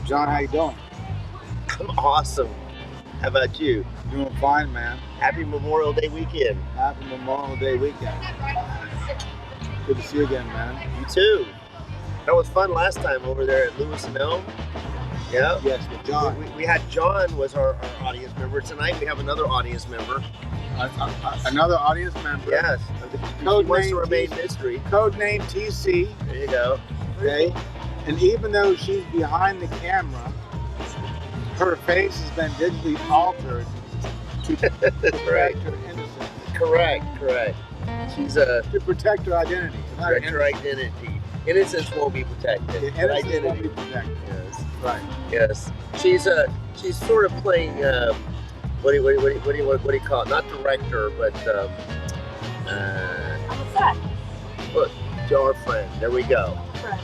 John, how you doing? I'm awesome. How about you? Doing fine, man. Happy Memorial Day weekend. Happy Memorial Day weekend. Good to see you again, man. You too. That was fun last time over there at Lewis and Elm. Yeah. Yes, with John. We had John was our audience member. Tonight we have another audience member. Another audience member. Yes. Code wants name to remain TC. mystery. Code name TC. There you go. Okay. And even though she's behind the camera, her face has been digitally altered to protect her innocence. Correct. She's to protect her identity. Protect her identity. Innocence won't be protected. The but innocence identity won't be protected. Yes. Right. Yes. She's sort of playing what do you call it? Not director, but look, our friend. There we go. Friend.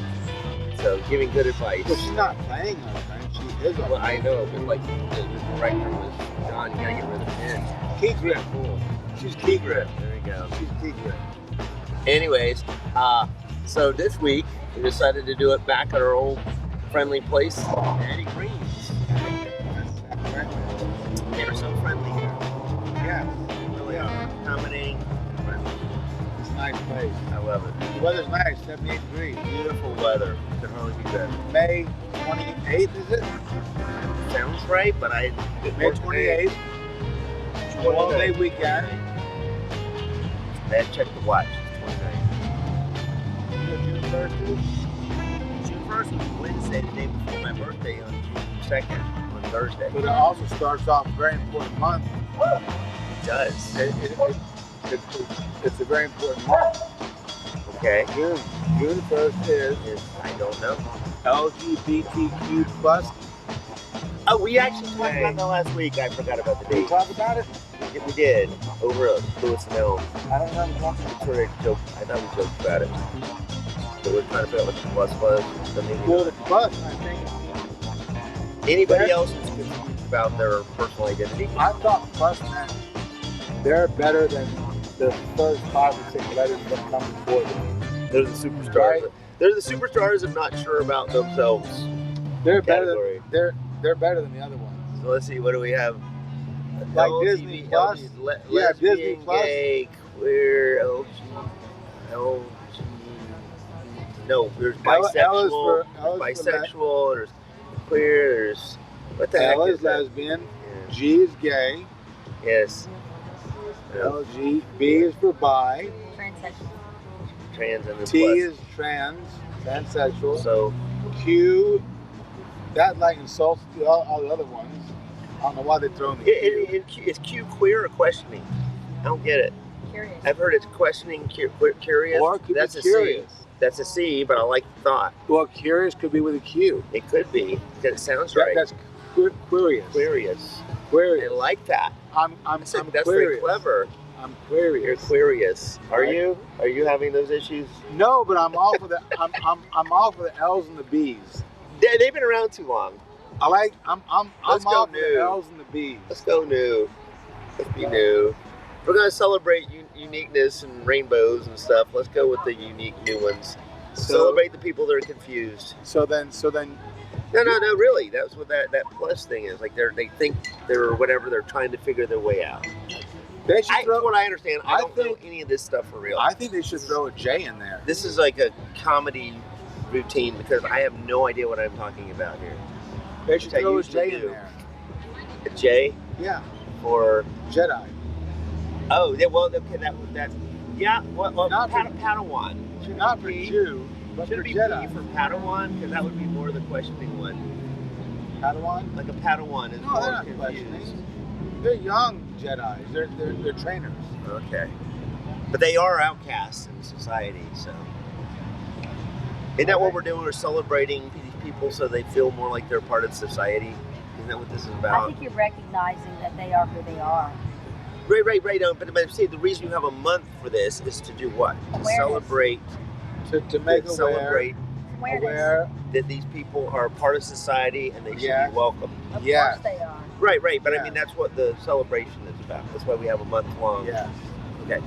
So giving good advice. Well, she's not playing her friend. She is. Well, I know, but like the director was John. You gotta get rid of him. Key grip. Cool. She's key grip. There you go. She's key grip. Anyways, so this week we decided to do it back at our old friendly place, Eddie Green's. They're so friendly here. Yes. They really are. Accommodating and friendly. It's a nice place. I love it. The weather's nice, 78 degrees. Beautiful weather. Could hardly be better. May 28th, is it? Sounds right, but May 28th. 12-day weekend. I had to check the watch. It's 29. You know June 1st is? June 1st was Wednesday, the day before my birthday on June 2nd, on Thursday. But it also starts off a very important month. It does. It's a very important month. Okay. June 1st is I don't know. LGBTQ plus. Oh, we actually talked about that last week. I forgot about the Did we date. talk about it? We did over at Lewis and Elm. I don't remember talking about Sort of joke. I thought we joked about it. So we're trying to figure out what the plus was. So maybe Well, the plus, I think. anybody else is confused about their personal identity? I thought plus meant they're better than the first 5 or 6 letters that come before them. They're the superstars. Right. They're the superstars and not sure about themselves. They're better Category. than they're better than the other ones. So let's see. What do we have? Like LGBT, Disney Plus? Yeah, lesbian, Disney Plus. gay, queer, LG. No, there's bisexual. L is for bisexual. There's queer. There's what the L heck is that? lesbian. Yeah. G is gay. Yes. Yeah. LG. B is for bi. Transsexual. Trans and then T plus. is transsexual. So Q, that like insults all the other ones. I don't know why they throw in the Q. is Q queer or questioning? I don't get it. Curious. I've heard it's questioning, curious. Or it could That's be a curious. C. That's a C, but I like the thought. Well, curious could be with a Q. It could be because it sounds right. That's queerious. Aquarius. I Queerious. like that. I'm That's very queerious. clever. I'm You're queerious. Aquarius. Are Right. you? Are you having those issues? No, but I'm all for the I'm all for the L's and the B's. They've been around too long. I'm Let's go all for the new. L's and the B's. Let's go new. Let's be new. We're gonna celebrate uniqueness and rainbows and stuff. Let's go with the unique new ones. Celebrate the people that are confused. So then No, really. That's what that plus thing is. Like they think they're whatever. They're trying to figure their way out. they should That's throw. what I understand. I don't know think- any of this stuff for real. I think they should throw a J in there. This is like a comedy routine because I have no idea what I'm talking about here. They should Which I throw a usually J in do. there. A J Yeah, or Jedi. oh yeah, well okay, that yeah, well Not for- Padawan. Not for B. Jew, but Should for it be Jedi. B for Padawan? Because that would be more the questioning one. Padawan? Like a Padawan is No, more they're not confused. questioning. They're young Jedi's. They're trainers. Okay, but they are outcasts in society, so. Isn't that what we're doing? We're celebrating these people so they feel more like they're part of society. Isn't that what this is I about? think you're recognizing that they are who they are. Right. But see, the reason you have a month for this is to do what? To Awareness. celebrate. To make celebrate Awareness. that these people are part of society and they should Yeah. be welcome. Of Yeah. course they are. Right. But Yeah. I mean, that's what the celebration is about. That's why we have a month long. Yeah. Okay.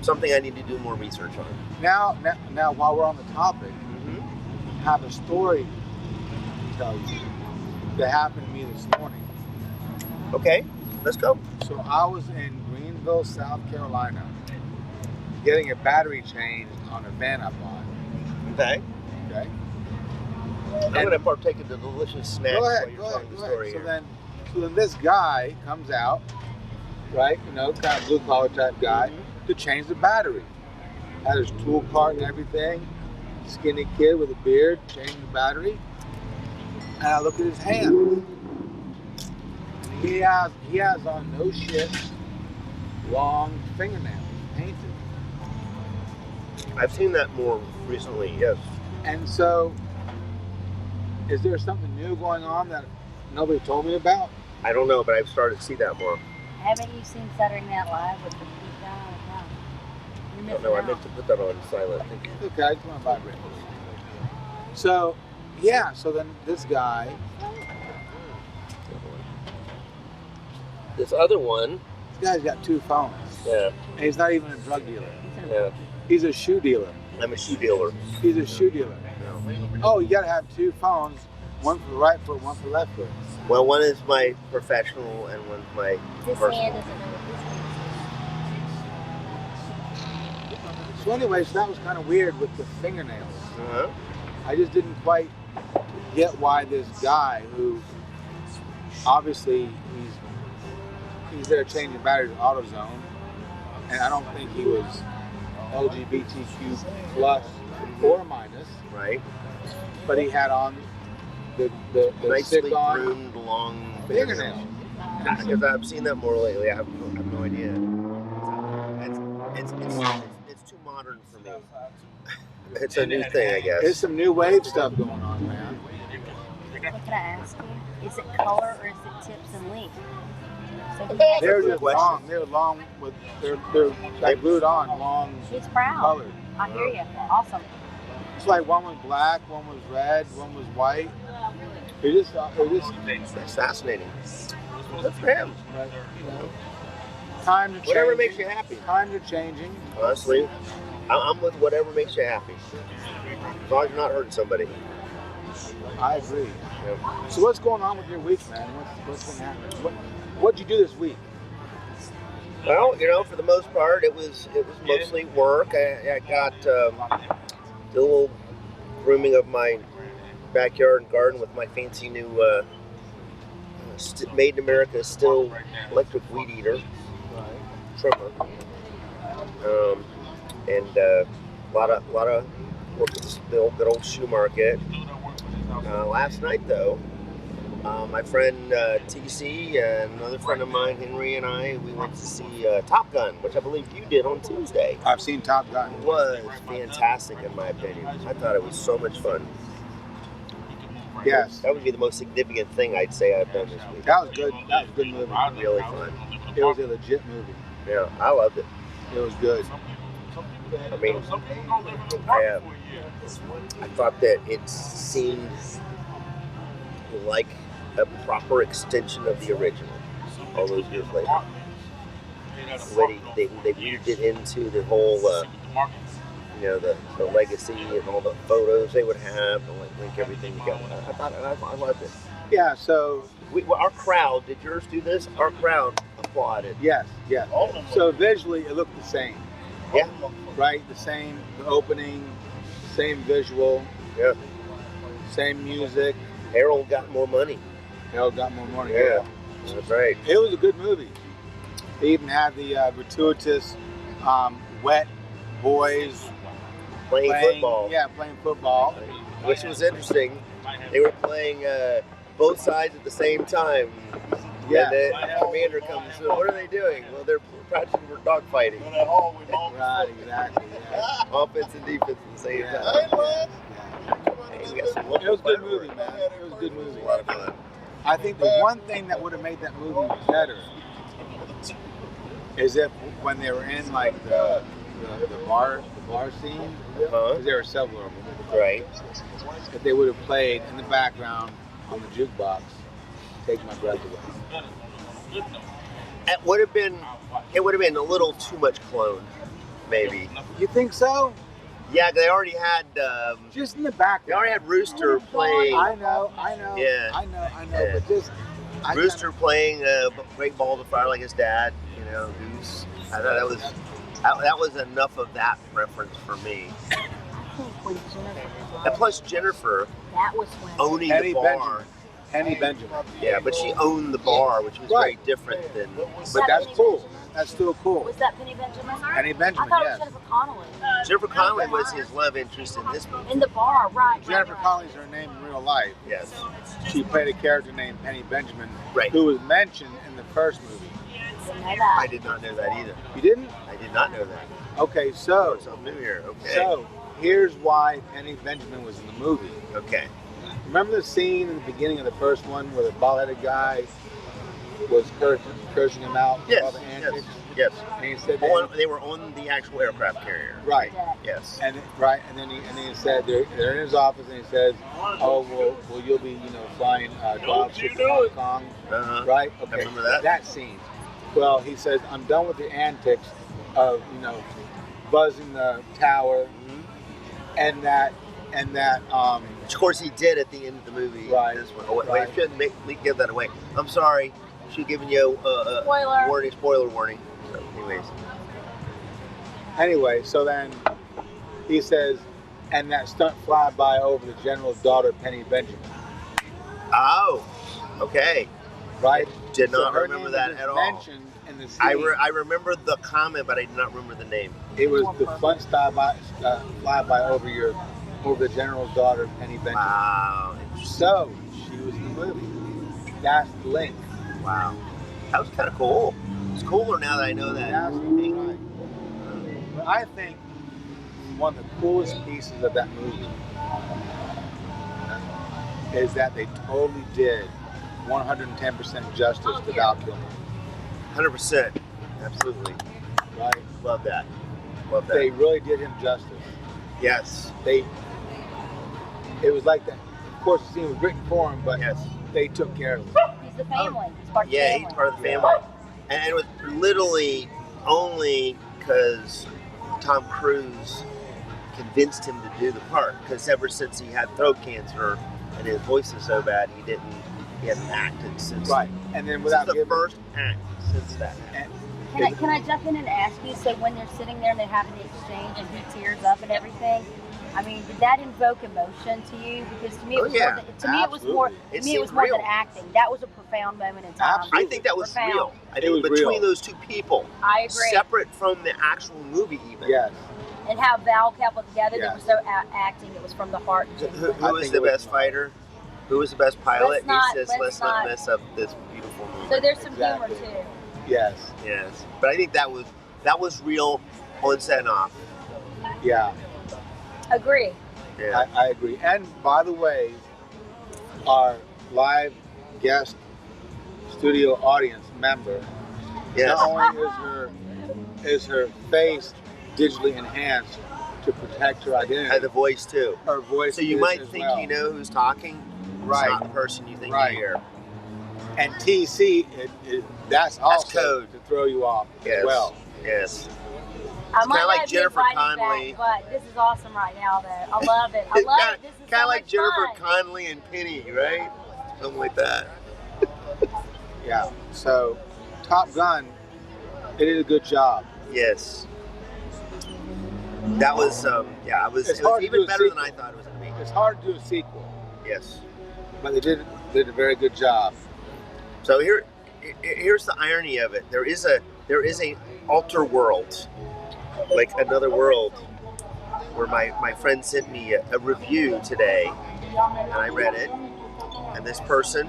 Something I need to do more research on. Now, while we're on the topic, Mm-hmm. have a story tell you that happened to me this morning. Okay, let's go. So I was in Greenville, South Carolina, getting a battery changed on a van I bought. Okay. Okay. I'm going to partake of the delicious snack while you're telling the story here. So then this guy comes out, right? You know, kind of blue collar type guy, to change the battery. Had his tool cart and everything. Skinny kid with a beard, changing the battery. And I look at his hand. And he has on no shit, long fingernails, painted. I've seen that more recently, yes. And so, is there something new going on that nobody told me about? I don't know, but I've started to see that more. Haven't you seen Saturday Night Live with the big guy? You're I missing don't know, I out. meant to put that on silent. Thank you. Okay, I just want to vibrate. So, yeah, so then this guy, This other one, this guy's got 2 phones. yeah, And he's not even a drug dealer. yeah. He's a shoe dealer. I'm a shoe dealer. He's a shoe dealer. Oh, you gotta have 2 phones, one for the right foot, one for the left foot. Well, one is my professional and one's my This personal. hand doesn't know what this is. So anyway, so that was kind of weird with the fingernails. Uh-huh. I just didn't quite get why this guy, who obviously he's there changing batteries at AutoZone, and I don't think he was LGBTQ plus or minus, Right. but he had on the Nicely stick-on groomed, long fingernails. Because I've seen that more lately. I have no idea. It's too modern for me. It's a new thing, I guess. There's some new wave stuff going on, man. What can I ask you? Is it color or is it tips and length? So do you They're have- just long. They're long with they're like glued on, long She's proud. colored. I hear you. Awesome. It's like one was black, one was red, one was white. That's fascinating. Good for him. But, you know, times are Whatever changing. makes you happy. Times are changing. Honestly, I'm with whatever makes you happy. As long as you're not hurting somebody. I agree. Yeah. So what's going on with your week, man? What's been happening? What'd you do this week? Well, for the most part, it was mostly work. I got the little grooming of my backyard and garden with my fancy new made in America still electric weed eater trimmer, and a lot of work at the still good old shoe market. Last night though, my friend TC and another friend of mine, Henry, and we went to see Top Gun, which I believe you did on Tuesday. I've seen Top Gun. It was fantastic in my opinion. I thought it was so much fun. Yes. That would be the most significant thing I'd say I've done this week. That was good. That was a good movie. Really fun. It was a legit movie. Yeah, I loved it. It was good. I mean, I thought that it seemed like a proper extension of the original all those years later. The way they moved it into the whole, the legacy and all the photos they would have and link everything together. I loved it. Yeah, so Our crowd, did yours do this? Our crowd applauded. yes. So visually it looked the same. Yeah. Right? The same, the opening, same visual, Yeah. same music. Harold got more money. Harold got more money. Yeah. That's right. It was a good movie. They even had the gratuitous wet boys Playing football. Yeah, playing football. Which was interesting. They were playing both sides at the same time. Yeah. And the commander comes, so what are they doing? Well, they're practicing for dogfighting. Right, exactly. Yeah. Offense and defense at the same time. It was a good movie, man. It was a good movie. A lot of fun. I think the one thing that would have made that movie better is if when they were in like the bar scene, because there were several of them, Right. if they would have played in the background on the jukebox, "Take My Breath Away." It would have been a little too much clone, maybe. You think so? Yeah, they already had. Just in the They background. already had Rooster playing. I know. Yeah. I know. Yeah. But just Rooster playing Great Balls of Fire like his dad. You know, Goose. I thought that was enough of that reference for me. I think when Jennifer And plus Jennifer that was when owning Penny the bar. Penny Benjamin. Yeah, but she owned the bar, which was very different than. But that's cool. That's still cool. Was that Penny Benjamin? Penny Benjamin, I thought yes. it was Jennifer Connelly. Jennifer Connelly was his love interest in this movie. In the bar, right. Jennifer right. Connelly's her name in real life. Yes. She played a character named Penny Benjamin, Right. who was mentioned in the first movie. Didn't know that. I did not know that either. You didn't? I did not know that. Okay, so Something new here. Okay. so here's why Penny Benjamin was in the movie. Okay. Remember the scene in the beginning of the first one where the bald-headed guy was cursing him out for all Yes. the Yes. antics? Yes. And he said, They were on the actual aircraft carrier. right. Yes. And then he said they're in his office, and he says, "Oh, well, you'll be, flying dog shit to Hong Kong, Uh-huh. right?" Okay, I remember that. That scene. Well, he says, "I'm done with the antics of, buzzing the tower, and that, Which, of course, he did at the end of the movie. Right. This one. Oh, wait, Right. shouldn't give that away. I'm sorry. She's giving you a Spoiler. spoiler warning. So, anyways. Anyway, so then he says, and that stunt flyby over the general's daughter, Penny Benjamin, Oh, okay. right? Did not So her remember name that was at all. mentioned in the scene. I remember the comment, but I did not remember the name. It was the stunt flyby over the general's daughter, Penny Benjamin. Wow. Interesting. So she was in the movie. That's the link. Wow. That was kind of cool. It's cooler now that I know that. That's right. But I think one of the coolest pieces of that movie is that they totally did 110% justice to Val Kilmer. 100%. Absolutely. Right? Love that. Love that. They really did him justice. Yes. It was like that. Of course, the scene was written for him, but Yes. they took care of him. He's the family. He's part of the Yeah, family. he's part of the family. And it was literally only because Tom Cruise convinced him to do the part. Because ever since he had throat cancer and his voice is so bad, he hadn't acted since. Right. And then This without is the giving, first act since that. Can I jump in and ask you, so when they're sitting there and they're having the exchange and he tears up and everything, I mean, did that invoke emotion to you? Because to me, it was yeah. more than, it was more. It To me, it was seemed more real. than acting. That was a profound moment in time. Absolutely. I think that was Profound. real. I It think was between real. those two people, I agree. separate from the actual movie, even. yes. And how Val kept it together. Yeah. They were so acting. It was from the heart. Who I was think the it was best fun. fighter? Who was the best pilot? Let's He says, let's not not- mess up this beautiful movie. So there's some Exactly. humor too. Yes. Yes, but I think that was real on set and off. Yeah. Agree. Yeah. I agree. And by the way, our live guest studio audience member, Yes. not only is her face digitally enhanced to protect her identity, Had the voice too. her voice. So you is might as think well. you know who's talking. Right. It's not the person you think Right. you hear. And TC, that's also code. to throw you off Yes. as well. Yes. I might kinda like not be Jennifer invited Connelly. back, but this is awesome right now, though. I love it. I It's love kinda, it. This is kinda so like much Jennifer fun. Connelly and Penny, right? Something like that. Yeah. So, Top Gun, it did a good job. Yes. That was yeah. It was It's hard to do even a better than sequel. I thought it was going to be. It's hard to do a sequel, Yes. but they did a very good job. So here's the irony of it. There is a alter world, like another world, where my friend sent me a review today, and I read it, and this person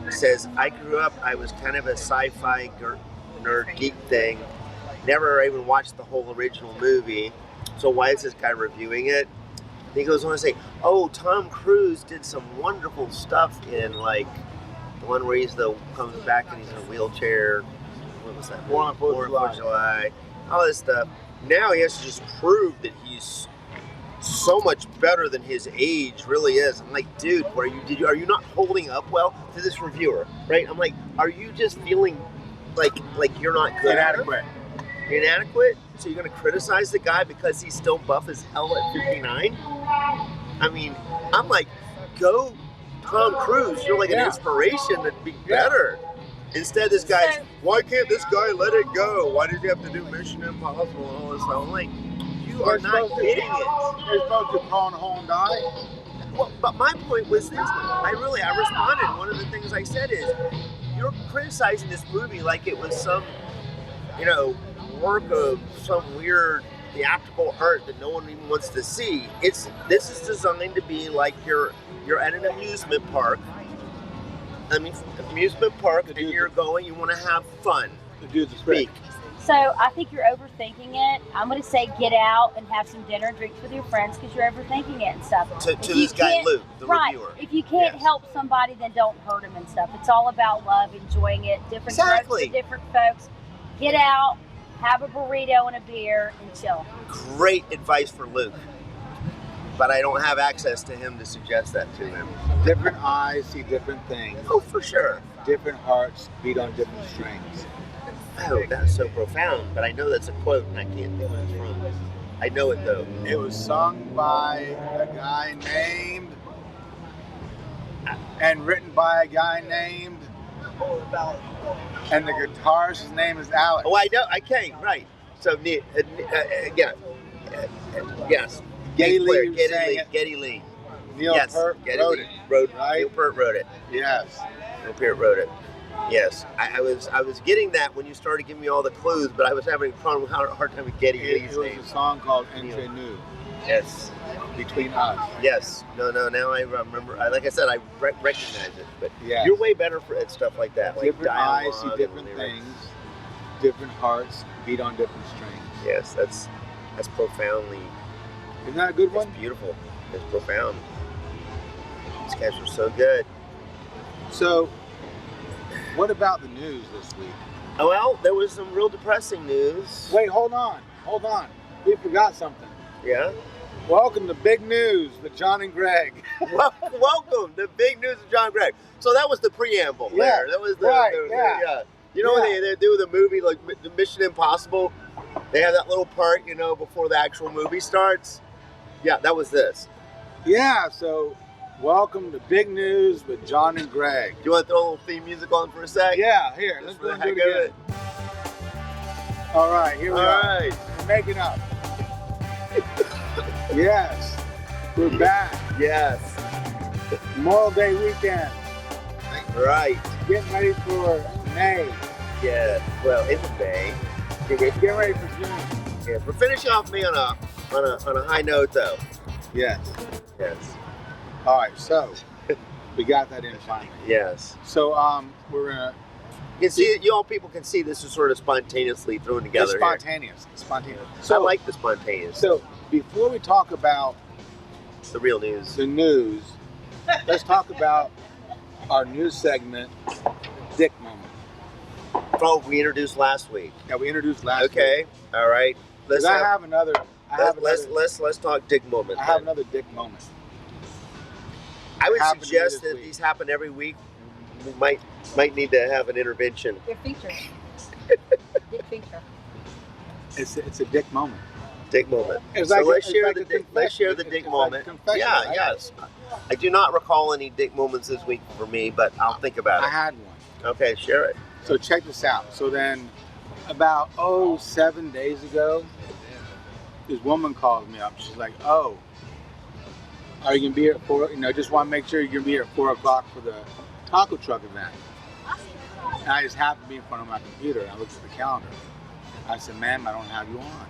says, I grew up, I was kind of a sci-fi nerd geek thing, never even watched the whole original movie, so why is this guy reviewing it? And he goes on to say, oh, Tom Cruise did some wonderful stuff in like the one where comes back and he's in a wheelchair. What was that? Born on the 4th of July. All this stuff. Now he has to just prove that he's so much better than his age really is. I'm like, dude, are you not holding up well to this reviewer? Right? I'm like, are you just feeling like you're not good enough? Inadequate. Inadequate? So you're gonna criticize the guy because he's still buff as hell at 59? I mean, I'm like, go Tom Cruise. You're like an inspiration to be better. Instead, this guy's, why can't this guy let it go? Why did you have to do Mission Impossible and all this stuff? I'm like, you are not getting it. You're supposed to crawl in a hole and die? Well, but my point was this. I responded. One of the things I said is, you're criticizing this movie like it was some, work of some weird theatrical art that no one even wants to see. This is designed to be like you're at an amusement park. And you're going, you want to have fun. The dude's speak. So I think you're overthinking it. I'm going to say get out and have some dinner and drinks with your friends because you're overthinking it and stuff. To this guy Luke, the reviewer. If you can't help somebody, then don't hurt them and stuff. It's all about love, enjoying it, different strokes for different folks. Get out, have a burrito and a beer, and chill. Great advice for Luke. But I don't have access to him to suggest that to him. Different eyes see different things. Oh, for sure. Different hearts beat on different strings. Oh, that's so profound. But I know that's a quote, and I can't think what it's from. I know it, though. It was sung by a guy named... and written by a guy named... and the guitarist's name is Alex. Oh, I know. I came, right. So, yes. Geddy Lee. Neil Peart wrote it. Right? Neil Peart wrote it. Yes. Neil Peart wrote it. Yes. I was getting that when you started giving me all the clues, but I was having a hard time with Geddy Lee's name. It was a song called Entre Nous. Yes. Between Us. Yes. No. Now I remember. Like I said, I recognize it. But you're way better at stuff like that. Like different eyes see different things. Different hearts beat on different strings. Yes. That's profoundly. Isn't that a good one? It's beautiful. It's profound. These guys are so good. So, what about the news this week? Oh, well, there was some real depressing news. Wait, hold on. We forgot something. Yeah? Welcome to Big News with John and Greg. Welcome to Big News with John and Greg. So that was the preamble there. That was the You know when they do the movie, like the Mission Impossible, they have that little part, before the actual movie starts. Yeah, that was this. Yeah, so welcome to Big News with John and Greg. Do you want to throw a little theme music on for a sec? Yeah, here. Let's go and do it again. All right, here we are. Right. We're making up. Yes, we're back. Yes. Memorial Day weekend. Right. Getting ready for May. Yeah. Well, it's May. Getting ready for June. Yes. We're finishing off May on a high note, though. Yes. Yes. All right. So we got that in finally. Yes. So we're gonna. You can see, people can see this is sort of spontaneously thrown together. It's spontaneous. It's spontaneous. So I like the spontaneous. So before we talk about the real news, let's talk about our news segment, Dick Moment. Oh, we introduced last week. Yeah, we introduced last week. Okay. All right. Let's talk Dick Moment. I have another Dick Moment. I would suggest that if these happen every week, we might need to have an intervention. Your feature. Dick feature. It's a Dick Moment. Dick Moment. Let's share the Dick Moment. Yeah, right? Yes. I do not recall any Dick Moments this week for me, but I'll think about it. I had one. Okay, share it. So check this out. So then, about 7 days ago, this woman called me up. She's like, "Oh, are you gonna be here at 4? Just want to make sure you're gonna be here at 4 o'clock for the taco truck event." And I just happened to be in front of my computer. And I looked at the calendar. I said, "Ma'am, I don't have you on."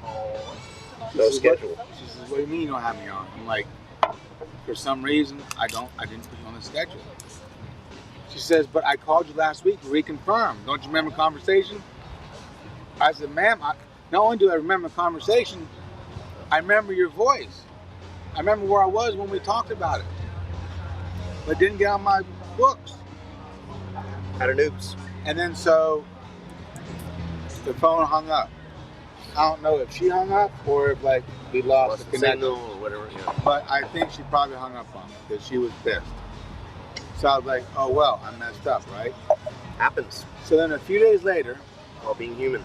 No schedule. She says, "What do you mean you don't have me on?" I'm like, "For some reason, I didn't put you on the schedule." She says, "But I called you last week to reconfirm. Don't you remember the conversation?" I said, "Ma'am, not only do I remember the conversation, I remember your voice. I remember where I was when we talked about it. But didn't get on my books." Had an oops. And then so the phone hung up. I don't know if she hung up or if we lost the connection or whatever. Yeah. But I think she probably hung up on me because she was pissed. So I was like, "Oh well, I messed up, right?" Happens. So then a few days later, while being human,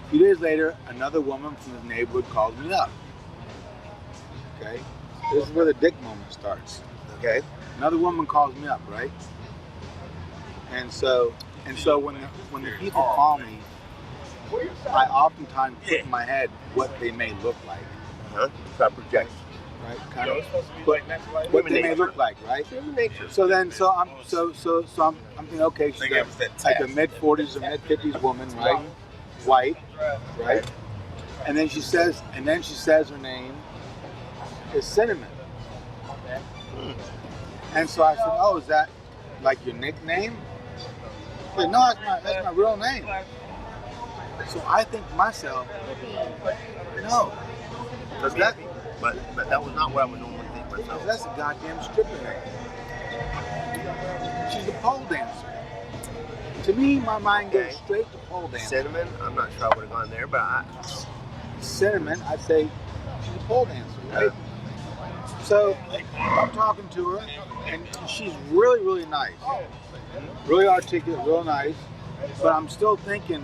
A few days later, another woman from the neighborhood calls me up. Okay? This is where the dick moment starts. Okay. Another woman calls me up, right? And so when the people call me, I oftentimes put in my head what they may look like. Try to project. Right? Kind of what they may look like, right? Human nature. So I'm thinking, okay, she's like a mid-40s or mid-50s woman, right? White, right? And then she says her name is Cinnamon. And so I said, oh, is that like your nickname? She said, no, that's my real name. So I think to myself, no. But that was not what I would normally think myself. That's a goddamn stripper name. She's a pole dancer. To me, my mind goes straight to pole dancer. Cinnamon, I'm not sure I would have gone there, but Cinnamon, I'd say she's a pole dancer, right? So I'm talking to her, and she's really, really nice. Really articulate, real nice. But I'm still thinking,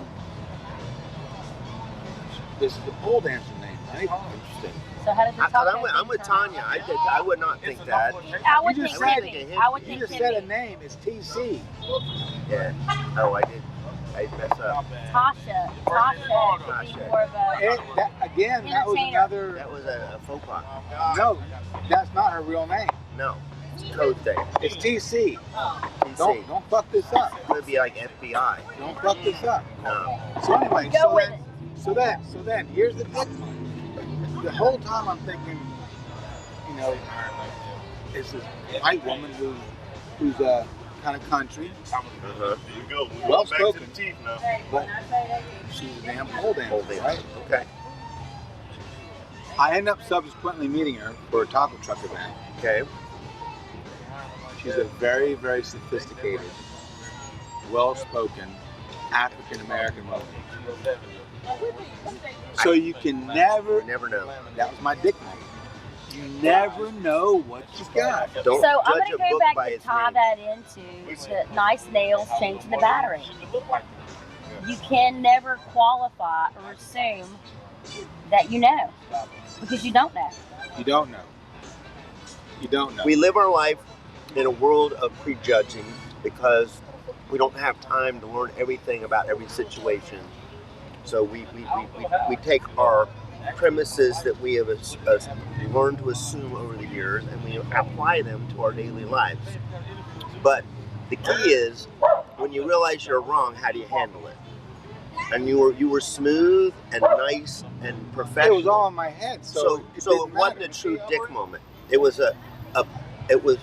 this is the pole dancer name, right? Interesting. So how did the taco I'm with Tanya. I would not think that. I would You think just said Timmy. I would You think just said a Timmy. name. It's TC. Yeah. Oh, I did. I messed up. Tasha would be more of a That was Entertainer. another. That was a faux pas. No, that's not her real name. No. It's a code thing. It's TC. TC. Don't fuck this up. It could be like FBI. Don't fuck this up. No. So anyway, Go with so then, here's the thing. The whole time I'm thinking, you know, it's this white woman who's kind of country, well spoken, but she's a damn pole dancer, right? Okay. I end up subsequently meeting her for a taco truck event. Okay. She's a very, very sophisticated, well-spoken African-American woman. So you can never know. That was my dick name. You never know what you got. Don't So I'm judge going to a go book back by and its tie name. that into the nice nails changing the battery. You can never qualify or assume that you know because you don't know. You don't know. You don't know. We live our life in a world of prejudging because we don't have time to learn everything about every situation. So we take our premises that we have learned to assume over the years and we apply them to our daily lives. But the key is when you realize you're wrong, how do you handle it? And you were smooth and nice and professional. It was all in my head, so it wasn't a true dick moment. It was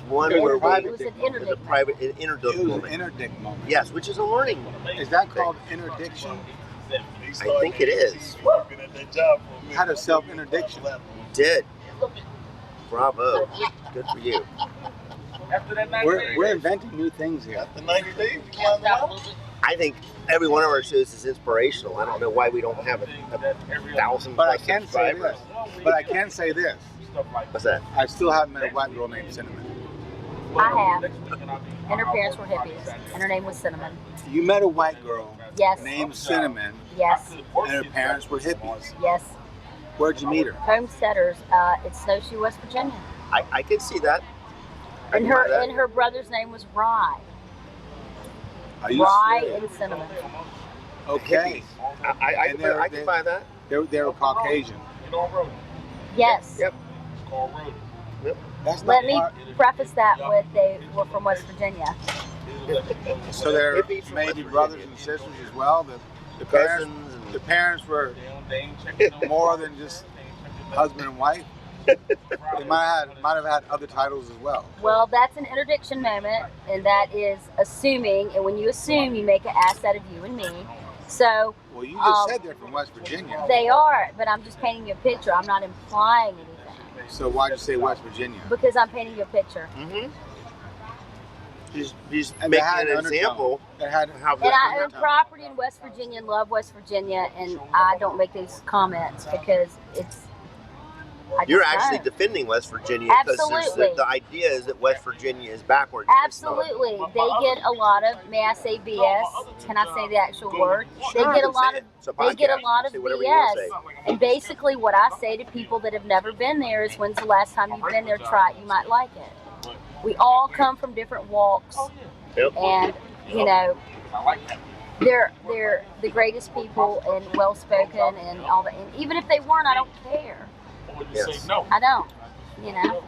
one where It was an interdict. it was a private interdict It was moment. an interdict moment. Yes, which is a learning moment. Is that called interdiction? I think it is. You had a self-interdiction. You did. Bravo. Good for you. We're inventing new things here. I think every one of our shows is inspirational. I don't know why we don't have a 1,000 But I plus can say subscribers. this. What's that? I still haven't met a white girl named Cinnamon. I have. And her parents were hippies. And her name was Cinnamon. You met a white girl Yes. named Cinnamon, Yes. and her parents were hippies. Yes. Where'd you meet her? Homesteaders. It's Snowshoe, West Virginia. I can see that. I And can buy that. her brother's name was Rye. Are you Rye serious? and Cinnamon. Okay. I And can buy that. They were Caucasian. Yes. Yep. That's Let not me part. preface that with they were from West Virginia. So they're Hippies from maybe West brothers Virginia. and sisters as well. The Cousins and the parents were more than just husband and wife. They might have had other titles as well. Well, that's an interdiction moment, and that is assuming. And when you assume, you make an ass out of you and me. So Well, you just said they're from West Virginia. they are, but I'm just painting you a picture. I'm not implying anything So why'd you say West Virginia? because I'm painting you a picture. Mm-hmm. He's And they making had an undertone. example That had how And I own undertone. property in West Virginia and love West Virginia, and I don't make these comments because You're actually defending West Virginia because the idea is that West Virginia is backward. Absolutely. They get a lot of, may I say BS? Can I say the actual word? They get a lot of BS. And basically what I say to people that have never been there is, when's the last time you've been there? Try it. You might like it. We all come from different walks. And, you know, they're the greatest people and well-spoken and all that. And even if they weren't, I don't care. Yes. I don't, you know.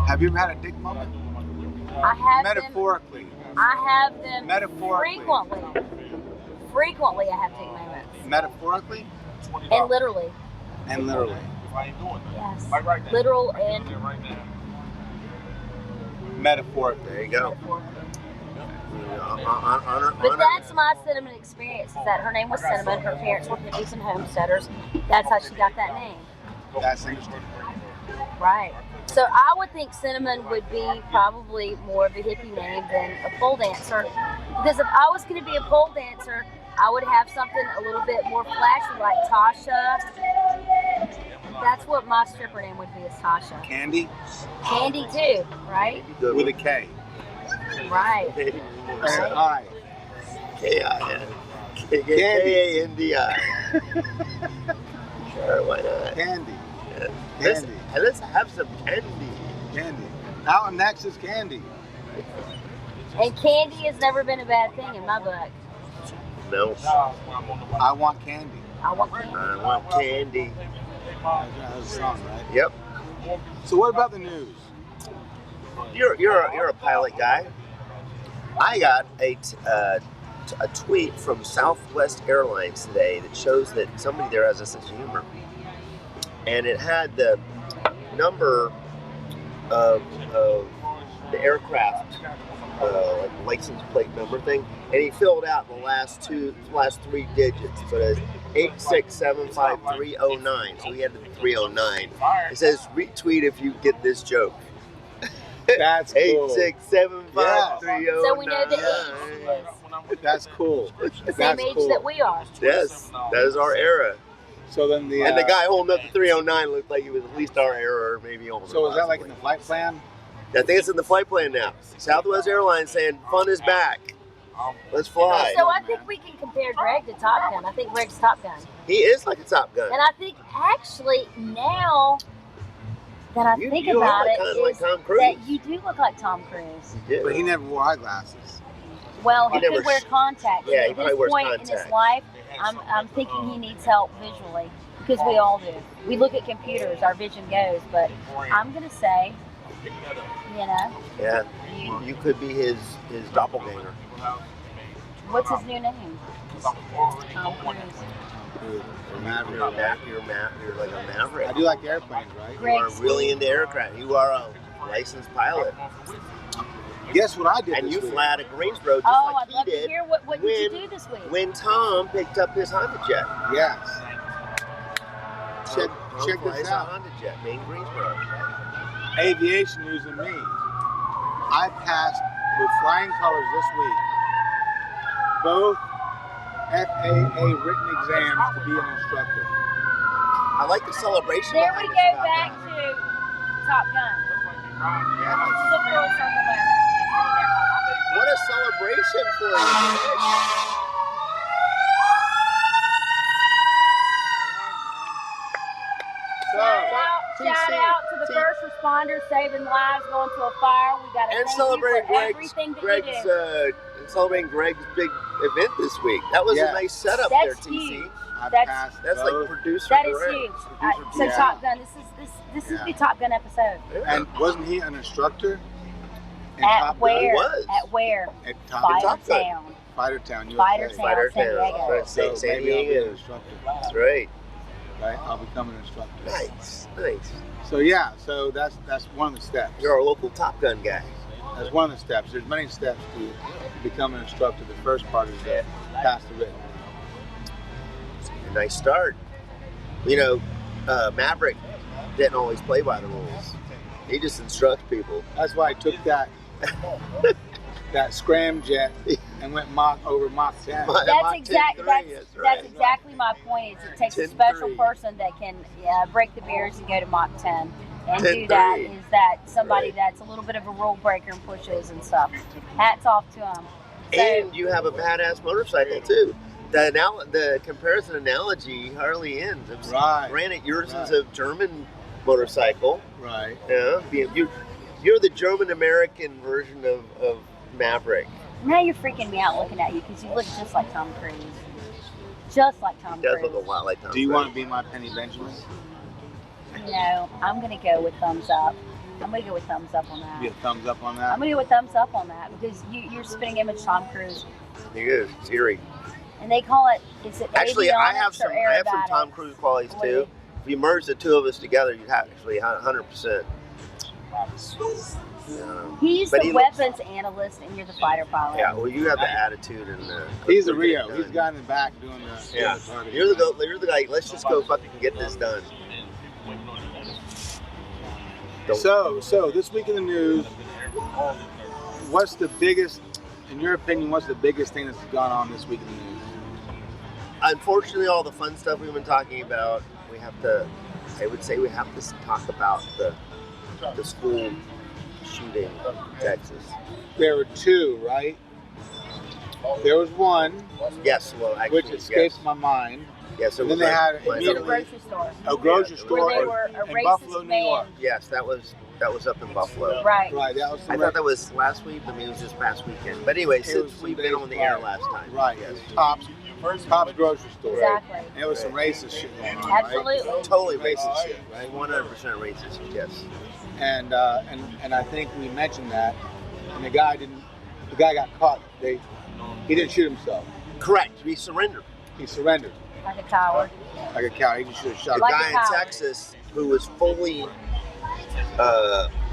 Have you ever had a dick moment? I have metaphorically. I have them metaphorically. Frequently, I have dick moments. Metaphorically? And literally. And literally. Yes. Literal and metaphorically. There you go. But that's my Cinnamon experience. Is that her name was Cinnamon. Her parents were hippies and homesteaders. That's how she got that name. That's interesting. Right. So I would think Cinnamon would be probably more of a hippie name than a pole dancer. Because if I was going to be a pole dancer, I would have something a little bit more flashy, like Tasha. That's what my stripper name would be, is Tasha. Candy? Candy too, right? With a K. Right. I. K-I-N. K-A-N-D-I. Sure, why not? Candy. Yeah. Candy. Let's have some candy. Candy. Out next is candy. And candy has never been a bad thing in my book. No. I want candy. I want candy. I want candy. That's a song, right? Yep. So what about the news? You're a pilot guy. I got a tweet from Southwest Airlines today that shows that somebody there has a sense of humor, and it had the number of the aircraft, like license plate number thing, and he filled out the last 3 digits. So it's 8675309. So he had the 309. It says retweet if you get this joke. That's cool. 8675309. So we know the age. That's cool. The same age that we are. Yes, that is our era. So then the and the guy holding up the 309 looked like he was at least our era, or maybe older. So is that like in the flight plan? I think it's in the flight plan now. Southwest Airlines saying fun is back. Let's fly. So I think we can compare Greg to Top Gun. I think Greg's Top Gun. He is like a Top Gun. And I think actually now that I think about it, is like Tom Cruise. that you do look like Tom Cruise. You do. But he never wore eyeglasses. Well, he could wear contacts. Yeah, he at probably this wears point in contacts. his life, I'm thinking he needs help visually, because we all do. We look at computers, our vision goes, but I'm going to say, you know. Yeah, you could be his doppelganger. What's his new name? Tom Cruise. You're like a maverick. I do like airplanes, right? You are really into aircraft. You are a licensed pilot. Guess what I did and this you week? fly out of Greensboro just Oh, like I'd love he did. to hear what did you do this week? When Tom picked up his Honda Jet. Yes. Check Tom this out. Honda Jet in Greensboro. Aviation news and me. I passed with flying colors this week both FAA written exams to be an instructor. I like the celebration. There we go back to Top Gun. Yeah. This is a full circle moment. What a celebration for you. Shout out to the first responders saving lives, going to a fire. We got to thank celebrating you for everything that you do. And celebrating Greg's big event this week. That was a nice setup there, TC. Huge. That's like producer. That is direct. huge. So Top Gun. This is the Top Gun episode. Yeah. And wasn't he an instructor? In At Top where? He was. At where? At Top Gun. Fightertown, USA. Fightertown, San Diego. Right, So San maybe I'll be an Diego. instructor. That's right. Right? I'll become an instructor. Nice. So yeah, so that's one of the steps. You're our local Top Gun guy. That's one of the steps. There's many steps to become an instructor. The first part is to pass the written. A nice start. You know, Maverick didn't always play by the rules. He just instructs people. That's why I took that scramjet and went over Mach 10. That's exactly my point. Is it takes a special person that can break the barriers and go to Mach 10 and do that. Is that somebody that's a little bit of a rule breaker and pushes and stuff? Hats off to them. So, and you have a badass motorcycle too. The comparison analogy hardly ends. Right. Granted, yours is a German motorcycle. Right. Yeah. You're the German American version of Maverick. now you're freaking me out looking at you because you look just like Tom Cruise. Just like Tom Cruise. He does look a lot like Tom Cruise. Do you want to be my Penny Benjamin? No, I'm going to go with thumbs up. I'm going to go with thumbs up on that. You get a thumbs up on that? I'm going to go with thumbs up on that because you're spitting image Tom Cruise. He is. It's eerie. And they call it, is it actually, I have avionics some or aerobatics? Tom Cruise qualities too. If you merge the two of us together, you'd have actually 100%. He's the weapons analyst and you're the fighter pilot. Yeah, well, you have the attitude and the. He's the Rio. He's the guy in the back doing the. Yeah, you're the guy. Let's just go fucking get this done. So this week in the news, what's the biggest, in your opinion, what's the biggest thing that's gone on this week in the news? Unfortunately, all the fun stuff we've been talking about, I would say we have to talk about the school shooting in Texas. There were two, right? There was one. Yes, well, actually, which escapes my mind. Yes, and then they had a grocery store. A grocery store where they were in Buffalo, New York. Yes, that was up in Buffalo. Right. Right. That was. I thought that was last week, but maybe it was just past weekend. But anyway, since we've been on the air last time. Right. Yes. Tops grocery store. Exactly. And there was some racist shit going on. Absolutely. Right? Totally racist shit. Right. 100% racist. Yes. And I think we mentioned that, and the guy got caught. He didn't shoot himself. Correct. He surrendered. He surrendered. Like a coward. Like a coward. He just should have shot. The guy in Texas who was fully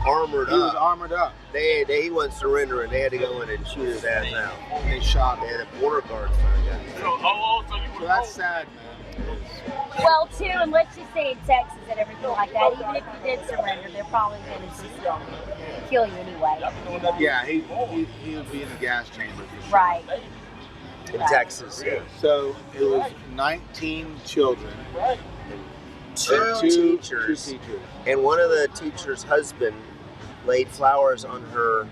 armored up. He was armored up. He wasn't surrendering. They had to go in and shoot his ass out. And they shot him. They had a border guard find out. So that's sad, man. Well, too, and let's just say in Texas and everything like that, even if you did surrender, they're probably going to just kill you anyway. Yeah, he would be in the gas chamber. For sure. Right. In Texas, yeah. So it was 19 children. Two teachers. And one of the teachers' husband laid flowers on her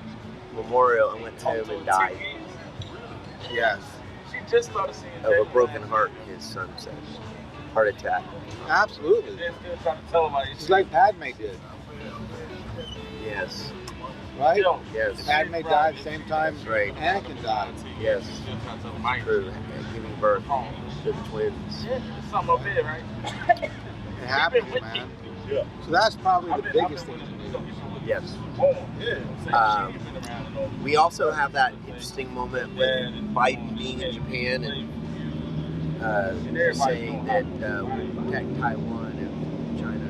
memorial and went home and died. Yes. Of a broken heart, his son said. Heart attack. Absolutely. It's like Padme did. Yes. Right? Yes. Padme died at the same time right. Anakin died. Yes. True. Giving birth to the twins. It happens, man. So that's probably the biggest thing. Yes. We also have that interesting moment with Biden being in Japan and saying that we protect Taiwan and China.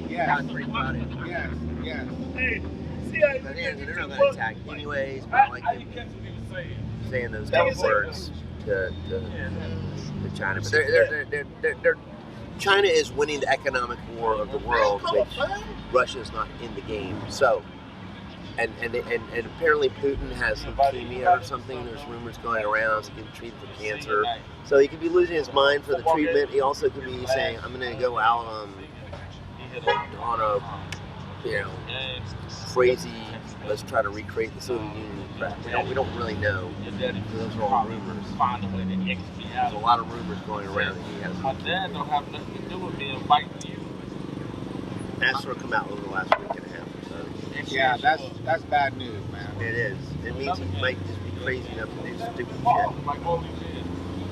Yeah. Pretty about it. Yes. Yes. But they're not going to attack anyways. But I like him saying those couple words to China. But they're China is winning the economic war of the world, which Russia is not in the game. So, and apparently Putin has leukemia or something. There's rumors going around. He's getting treated for cancer. So he could be losing his mind for the treatment. He also could be saying, "I'm going to go out on a crazy. Let's try to recreate the Soviet Union crap." We don't really know. Those are all rumors. There's a lot of rumors going around that he has. My dad don't have nothing to do with being fighting you. That's sort of come out over the last week and a half or so. Yeah, that's bad news, man. It is. It means he might just be crazy enough to do stupid shit.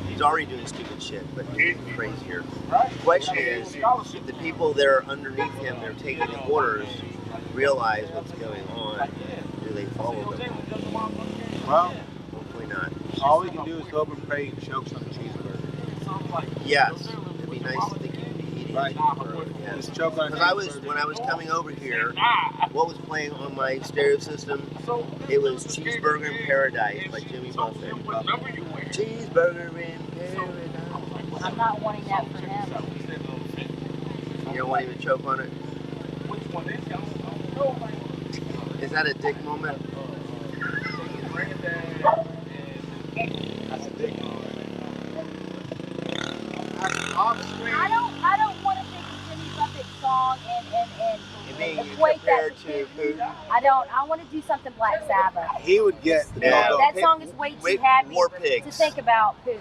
He's already doing stupid shit, but he's crazier. The question is, if the people that are underneath him, they're taking the orders, realize what's going on, do they follow them? Well, hopefully not. All we can do is hope and pray and choke some cheeseburger. Yes, it'd be nice to think you'd be eating right. Yes. Just choke on Because when I was coming over here, what was playing on my stereo system? It was Cheeseburger in Paradise by Jimmy Buffett. Cheeseburger in Paradise. I'm not wanting that for him. You don't want him to choke on it? Is that a dick moment? That's a big one. I don't want to think of Jimmy Buffett's song and equate that to Putin. I want to do something Black Sabbath. He would get that song is way too happy War Pigs. to think about Putin.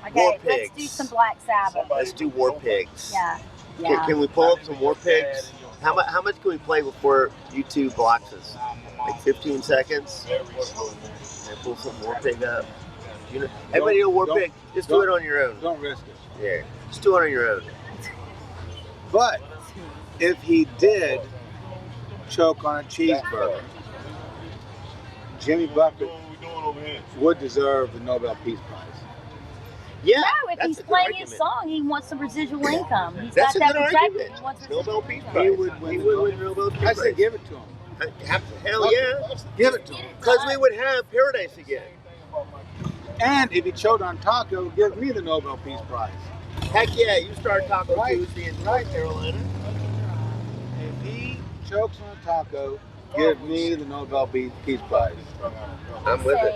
Okay, War let's Pigs. do some Black Sabbath. Let's do War Pigs. Yeah. Can we pull up some War Pigs? How much can we play before YouTube blocks us? Like 15 seconds? And pull some War Pig up. Everybody know War Pig? Just do it on your own. Don't risk it. Yeah, just do it on your own. But if he did choke on a cheeseburger, Jimmy Buffett would deserve the Nobel Peace Prize. Yeah, no, if he's playing his song, he wants some residual income. He's that's got a that good argument. He wants Nobel Peace Prize. He would win Nobel Peace I Prize. say give it to him. Hell yeah. Give it to him. Because we would have paradise again. And if he choked on taco, give me the Nobel Peace Prize. Heck yeah, you start Taco Right. Tuesday in North Carolina. If he chokes on a taco, give me the Nobel Peace Prize. I'm with it.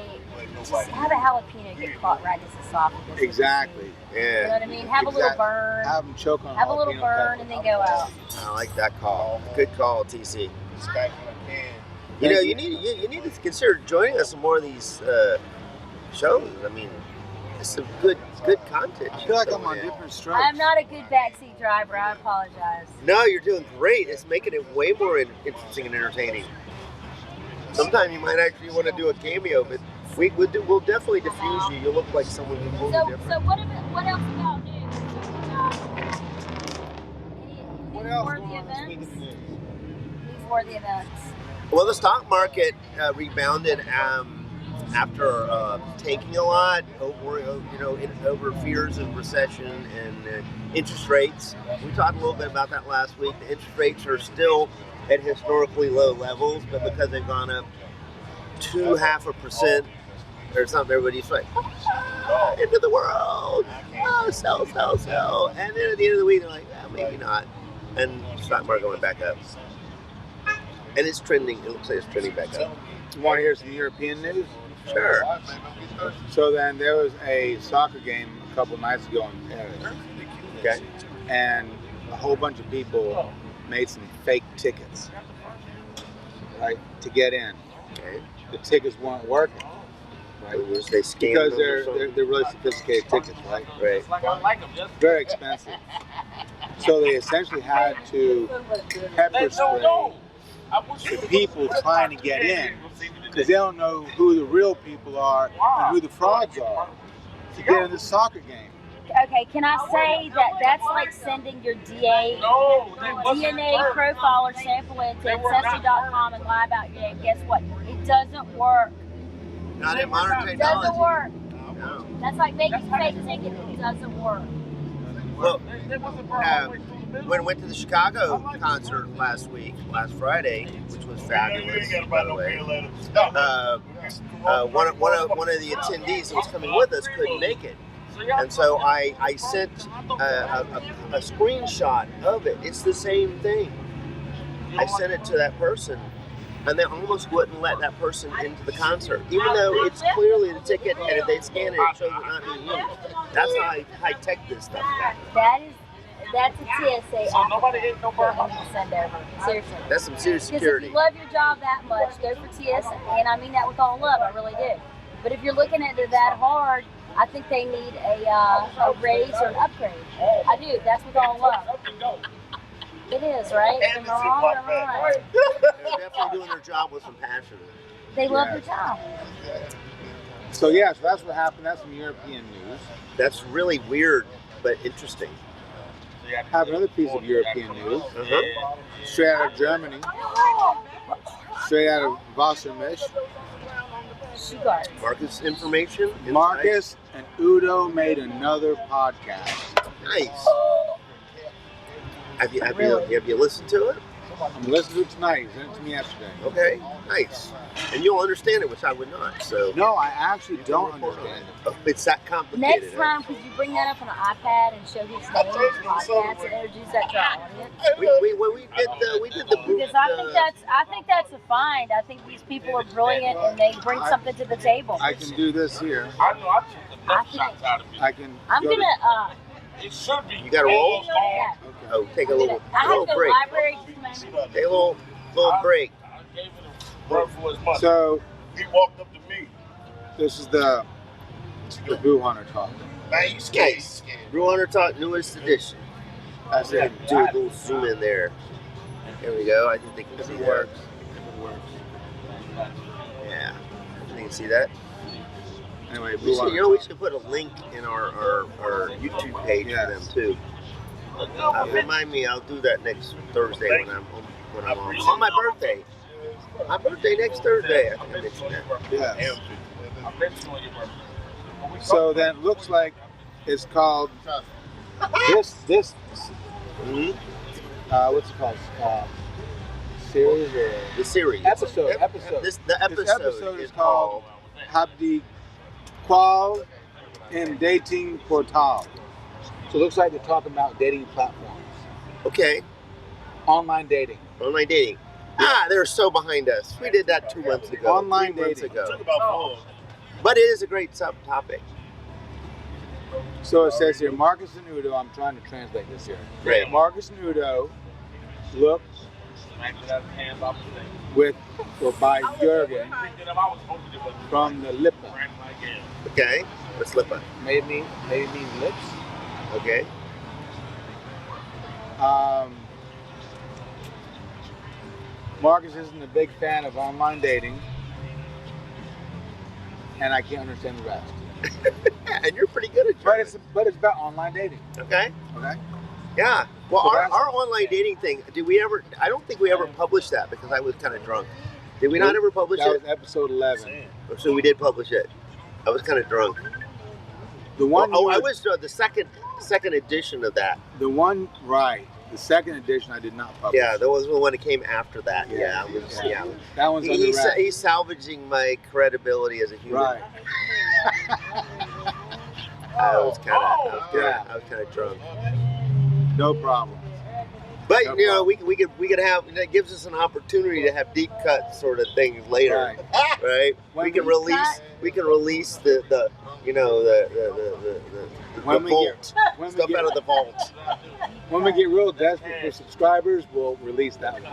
Just have a jalapeno get caught right in his esophagus. Exactly. You know Yeah, what I mean? Have a little burn. Have him choke on Have a little jalapeno burn pepper. and then go out. I like that call. Good call, TC. You know, you need to consider joining us in more of these shows. I mean, it's some good content. I feel like I'm on different strokes. I'm not a good backseat driver. I apologize. No, you're doing great. It's making it way more interesting and entertaining. Sometimes you might actually want to do a cameo, but we'll definitely diffuse you. You'll look like someone who's totally different. So what else about news? What else Worthy going on this week events? in the news? These worthy events. Well, the stock market rebounded after tanking a lot over fears of recession and interest rates. We talked a little bit about that last week. The interest rates are still at historically low levels, but because they've gone up 0.5% or something, everybody's like, into the world, sell. And then at the end of the week, they're like, maybe not. And the stock market went back up. And it's trending. It looks like it's trending back up. You want to hear some European news? Sure. So then there was a soccer game a couple nights ago in Paris. Okay. And a whole bunch of people made some fake tickets, right, to get in. Okay. The tickets weren't working, right? They scanned Because them or something? they're really sophisticated tickets, right? Right. Very expensive. So they essentially had to pepper spray the people trying to get in, because they don't know who the real people are and who the frauds are to get in the soccer game. Okay, can I say that that's like sending your DNA profile or sample into Ancestry.com and lie about your name? Guess what? It doesn't work. Not in modern It technology. doesn't work. No. That's like making fake tickets. It doesn't work. Well, when I went to the Chicago concert last Friday, which was fabulous, by the way, one of the attendees that was coming with us couldn't make it. And so I sent a screenshot of it. It's the same thing. I sent it to that person, and they almost wouldn't let that person into the concert, even though it's clearly the ticket, and if they scan it, it shows it not being used. That's how high tech this stuff is. That's a TSA application that you need to send over. Seriously. That's some serious Because security. if you love your job that much, go for TSA. And I mean that with all love, I really do. But if you're looking at it that hard, I think they need a raise or an upgrade. I do. That's with all love. It is, right? Am I wrong or right? They're definitely doing their job with some passion. They love their job. So yeah, so that's what happened. That's some European news. That's really weird, but interesting. I have another piece of European news. Straight out of Germany. Straight out of Wassermisch. Marcus information. Insight. Marcus and Udo made another podcast. Nice. Have you listened to it? I'm listening to it tonight. He sent it to me yesterday. Okay, nice. And you'll understand it, which I would not. So No, I actually don't understand it. oh, it's that complicated. Next time, could you bring that up on an iPad and show his name on the podcast and introduce that to our audience? When we did the Because I think that's a find. I think these people are brilliant and they bring something to the table. I can do this here. I know I took enough shots out of it. I can. I'm go gonna It should be. You got to roll? yeah. Oh, take a little I have to go to the break. library just a moment. Take a little break. I gave it a run for his money. So He walked up to me. this is the Boo Hunter talk. Man, you scared. Nice. Brew Hunter Talk newest edition. That's it. Do a little zoom in there. There we go. I think they can If see it that. works. If it works. Yeah. They can see that. Anyway, We Boo should, Hunter you know, we Talk. should put a link in our YouTube page Yes. for them too. Remind me, I'll do that next Thursday when I'm on my birthday. My birthday next Thursday. I think I mentioned that. Yes. I bet you on your birthday. So then it looks like it's called this Mm-hmm. what's it called? Series or The series. episode? The episode is called Habdi Qual in Dating Portal. So it looks like they're talking about dating platforms, Okay, online dating. online dating. They're so behind us. We did that 2 months ago. Online 3 months dating. ago. Talk about phones. But it is a great subtopic. So it says here, Marcus and Udo. I'm trying to translate this here. Right. Marcus and Udo look Smacked that hand off the thing. with or by Jurgen Picked it up, I was hoping it was from the Lippe. crack like hell. Okay, let's flip it. Maybe means lips. Okay. Marcus isn't a big fan of online dating, and I can't understand the rest. And you're pretty good at But German. it's about online dating. Okay. Okay. Yeah. Well, So our that's- online dating thing. Did we ever? I don't think we ever published that because I was kind of drunk. Did we not ever publish That it? was episode 11. So we did publish it. I was kind of drunk. The one. Oh, you I were- was the second edition of that. The one right. The second edition I did not publish. Yeah, that was the one that came after that. Yeah, I was, yeah. That one's on the He's, rack. he's salvaging my credibility as a human. Right. I was kind Yeah. of drunk. No problem. But No you know, problem. we could have, that gives us an opportunity to have deep cut sort of things later, Right. right? When we can we release the you know the When we vault when we stuff get- out of the vault. When we get real desperate for subscribers, we'll release that one.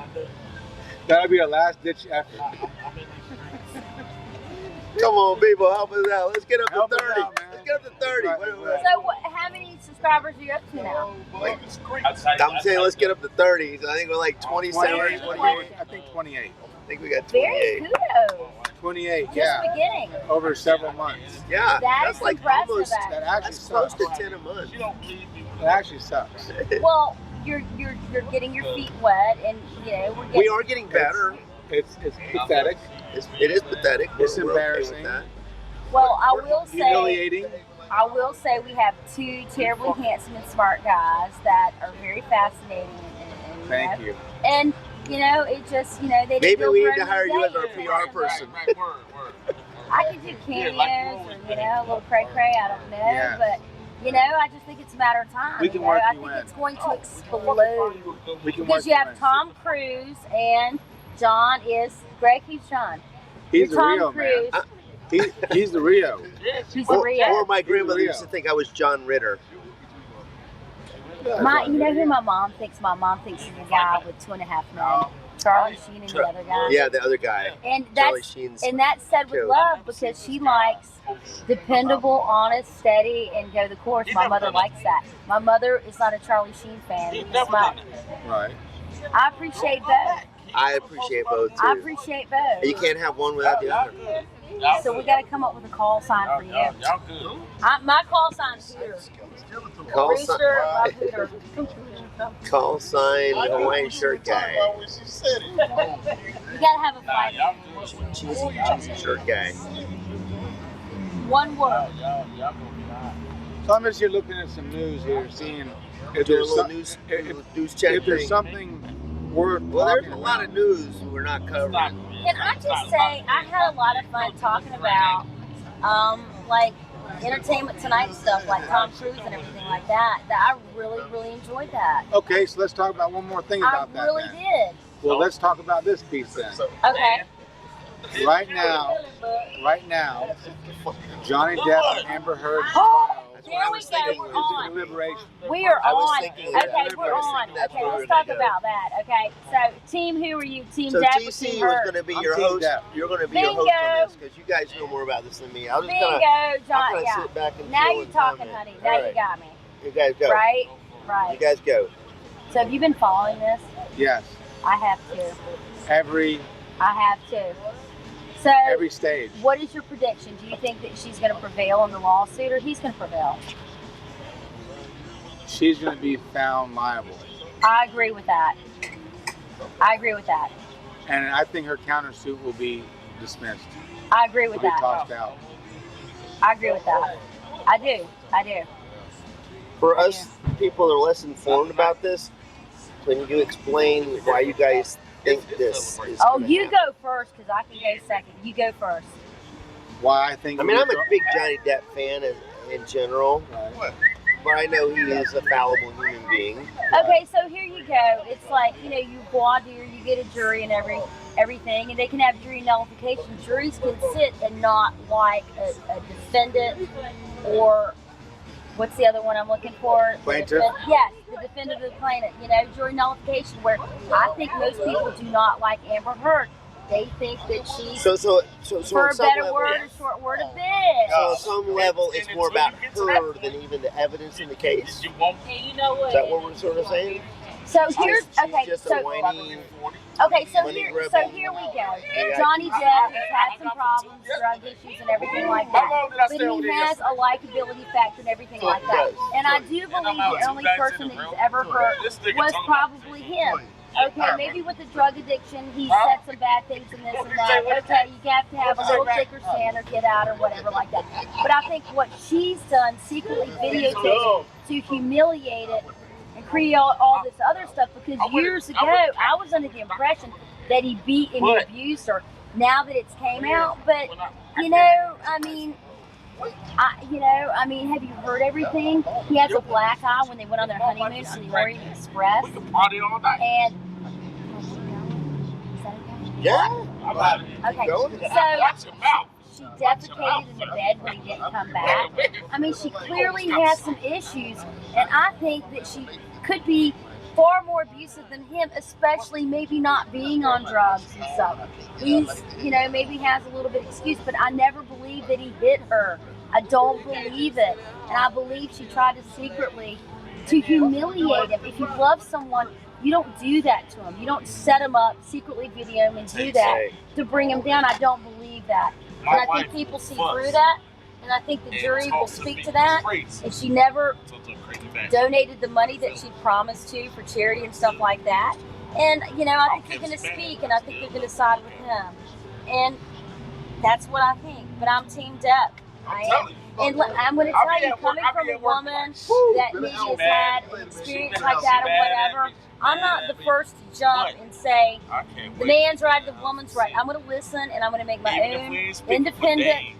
That'll be our last ditch effort. Come on, people, help us out. Let's get up Help to us 30. out, man. Let's get up to 30. Right, What- right. So, how many subscribers are you up to now? I'm saying let's get up to 30. So I think we're like 27 or 28. I think 28. I think we got Very 28. kudos. 28, Just yeah. beginning. Over several months. Yeah, That that's is like impressive, almost, actually. That actually that's close sucks. to 10 a month. You don't believe me. It actually sucks. Well, you're getting your feet wet, and you know we're getting. We are getting better. It's pathetic. It is pathetic. It's We're okay with embarrassing. that. Well, I will say. Humiliating. I will say we have two terribly handsome and smart guys that are very fascinating. And Thank you. And you know, it just they didn't Maybe go we for need to any hire you as our dating. PR person. Right, word. I could do cameos or a little cray cray. I don't know, Yes. but I just think it's a matter of time. We can you know? work I you think in. it's going to explode We can because work you have in. Tom Cruise and John is Greg. Who's John? He's the You're Tom Rio, Cruise. man. He's the Rio. He's a Rio. Or my grandmother Rio. used to think I was John Ritter. You know who my mom thinks? My mom thinks he's a guy with 2.5 men. Charlie Sheen and the other guy. Yeah, the other guy. And Charlie that's Sheen's. and that's said with Joe. love because she likes dependable, honest, steady, and go the course. My mother likes that. My mother is not a Charlie Sheen fan. He's It's never not. done Right. I appreciate both. I appreciate both I too. appreciate both. You can't have one without the other. So we got to come up with a call sign for you. Y'all good. My call sign's Hooter. Call sign, Rooster, love Hooter. call sign Hawaiian shirt guy. You got to have a fight. Y'all good. Cheesy shirt guy. One word. Y'all gonna be alright. So I'm just here looking at some news here, seeing if Do a there's, little some, news if news check there's thing. something worth Well, there's talking a lot about. of news we're not covering. Can I just say, I had a lot of fun talking about, like, Entertainment Tonight stuff, like Tom Cruise and everything like that. That I really, really enjoyed that. Okay, so let's talk about one more thing about I that. really then. did. Well, let's talk about this piece then. Okay. Right now, Johnny Depp and Amber Heard Oh, trial there we was go. thinking We're was on. deliberation. We are I was on. thinking Okay, that. we're I was on. thinking that's Okay, where let's we were talk gonna go. about that. Okay, so team, who are you? Team So Depp or TC Team was Heard? going to be I'm your Team host. Depp. You're going to be your host on this because you guys know more about this than me. I was just Bingo, going to John. Yeah. sit back and Now chill you're and talking, comment. honey. All Now you right. got me. You guys go. Right? You Right. guys go. So have you been following this? Yes, I have to. every I have to. So stage. what is your prediction? Do you think that she's going to prevail in the lawsuit or he's going to prevail? She's going to be found liable, I agree with that. I agree with that. and I think her countersuit will be dismissed. I agree Will with be that. tossed out. I agree with that. I do. I do. For us people that are less informed about this, can you explain why you guys think this is Oh, gonna you happen? go first because I can go second. You go first. Why I think? I mean, I'm a big Johnny Depp fan in general, Right. but I know he is a fallible human being. Okay, so here you go. It's like, you know, you voir dire, you get a jury and everything, and they can have jury nullification. Juries can sit and not like a defendant or what's the other one I'm looking for? Plaintiff? Yes, the defendant or the plaintiff. You know, jury nullification, where I think most people do not like Amber Heard. They think that she's, So for on a some better level, word, a short word, a bitch. so on some level, it's more about her than even the evidence in the case. You won't. Is that what we're sort of saying? So here's She's okay. just So a whiny. okay. So money here grubbing. we go. Yeah. Johnny Depp has had some problems, drug issues, and everything like that. But he has a likability factor and everything like that. And I do believe the only person that he's ever hurt was probably him. Okay, maybe with the drug addiction, he said some bad things and this and that. Okay, you have to have a little thicker skin or get out or whatever like that. But I think what she's done, secretly videotaped to humiliate it and create all this other stuff, because years ago, I was under the impression that he beat and he abused her. Now that it's came out, but, you know, I mean, have you heard everything? He has a black eye when they went on their honeymoon on the Orient Express. We can party all night. And is that okay? Yeah. Okay, Go. so Watch your mouth. she defecated in the bed when he didn't come back. I mean, she clearly has some issues, and I think that she could be far more abusive than him, especially maybe not being on drugs and stuff. He's, you know, maybe has a little bit of excuse, but I never believed that he hit her. I don't believe it. And I believe she tried to secretly to humiliate him. If you love someone, you don't do that to him. You don't set him up, secretly video him, and do that to bring him down. I don't believe that. And I think people see through that, and I think the jury will speak to that. And she never donated the money that she promised to for charity and stuff like that. And, you know, I think they're going to speak, and I think they're going to side with him. And that's what I think. But I'm Team Depp. I am. And I'm going to tell you, coming from a woman that maybe has had an experience like that or whatever, I'm not the first to jump and say, the man's right, the woman's right. I'm going to listen, and I'm going to make my own independent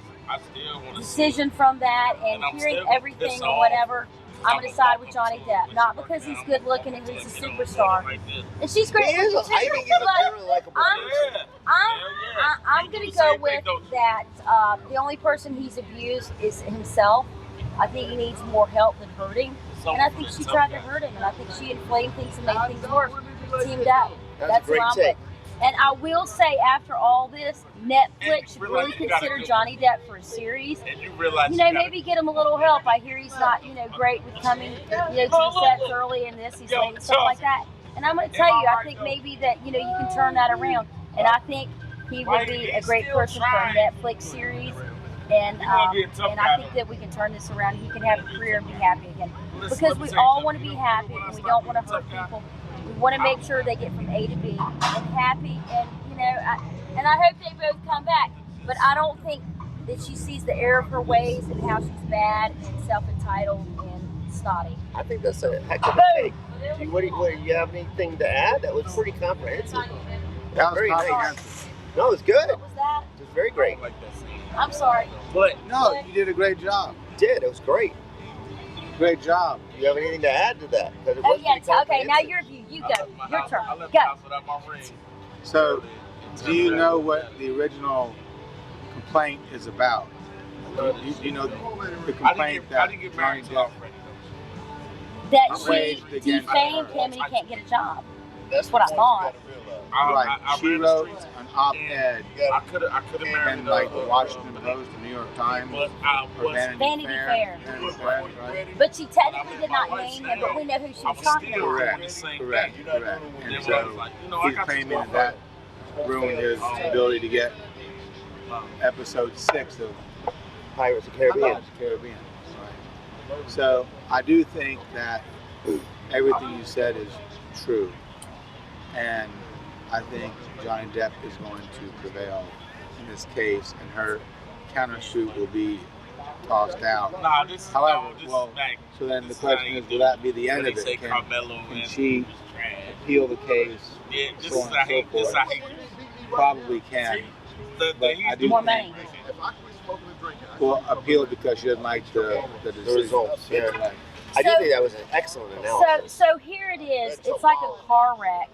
decision from that, and hearing everything or whatever. I'm going to side with Johnny Depp, not because he's good looking and he's a superstar. And she's great. He is. I think he's a very likable person. I'm going to go with that. The only person he's abused is himself. I think he needs more help than hurting. And I think she tried to hurt him, and I think she inflamed things and made things worse. Team Depp. That's a great take. And I will say, after all this, Netflix should really consider Johnny Depp for a series. And you realize You know, maybe get him a little help. I hear he's not, you know, great with coming, to the sets early and this, he's late and stuff like that. And I'm going to tell you, I think maybe that, you know, you can turn that around. And I think he would be a great person for a Netflix series. And I think that we can turn this around. He can have a career and be happy again. Because we all want to be happy, and we don't want to hurt people. We want to make sure they get from A to B and happy. And, you know, I hope they both come back. But I don't think that she sees the error of her ways and how she's bad and self-entitled and snotty. I think that's a heck of a take. Do you have anything to add? That was pretty comprehensive. That was Very comprehensive. nice. No, it was good. What was that? It was very great. I'm sorry. But No, you did a great job. it was great. Great job. Do you have anything to add to that? It Oh was yes. pretty Okay, now comprehensive. your view. You go. Your turn. I left Go. the house without my ring. So, do you know what the original complaint is about? Do you know the complaint I that didn't get Johnny married to Depp That raised she against defamed her? him and he can't get a job. That's what I the thought. point you gotta realize. Right. I She ran the wrote streets, an op-ed I could have married in like the Washington Post, the New York Times, but I or was Vanity Fair. Vanity Fair, right? But she technically did not name him, but we know who she I was was talking still about. doing Correct. the same Correct. thing. Correct. Then And when I was so like, I he's got claiming this that ruined his ability to get episode 6 of Pirates of the Caribbean. Pirates of the Caribbean. Right. So I do think that everything you said is true, and I think Johnny Depp is going to prevail in this case, and her countersuit will be tossed out. Nah, this is However, no, this well, is back. so then the This question is is, will that be the end when of they say it? Carmelo Can and she was trash. appeal the case? Yeah, this so is on I and so hate. This forth? I hate. Probably can. But I do More think money. will appeal because she doesn't like the decision. results, yeah. Right. I do So- think that was an excellent So, analysis. so here it is. It's like a car wreck.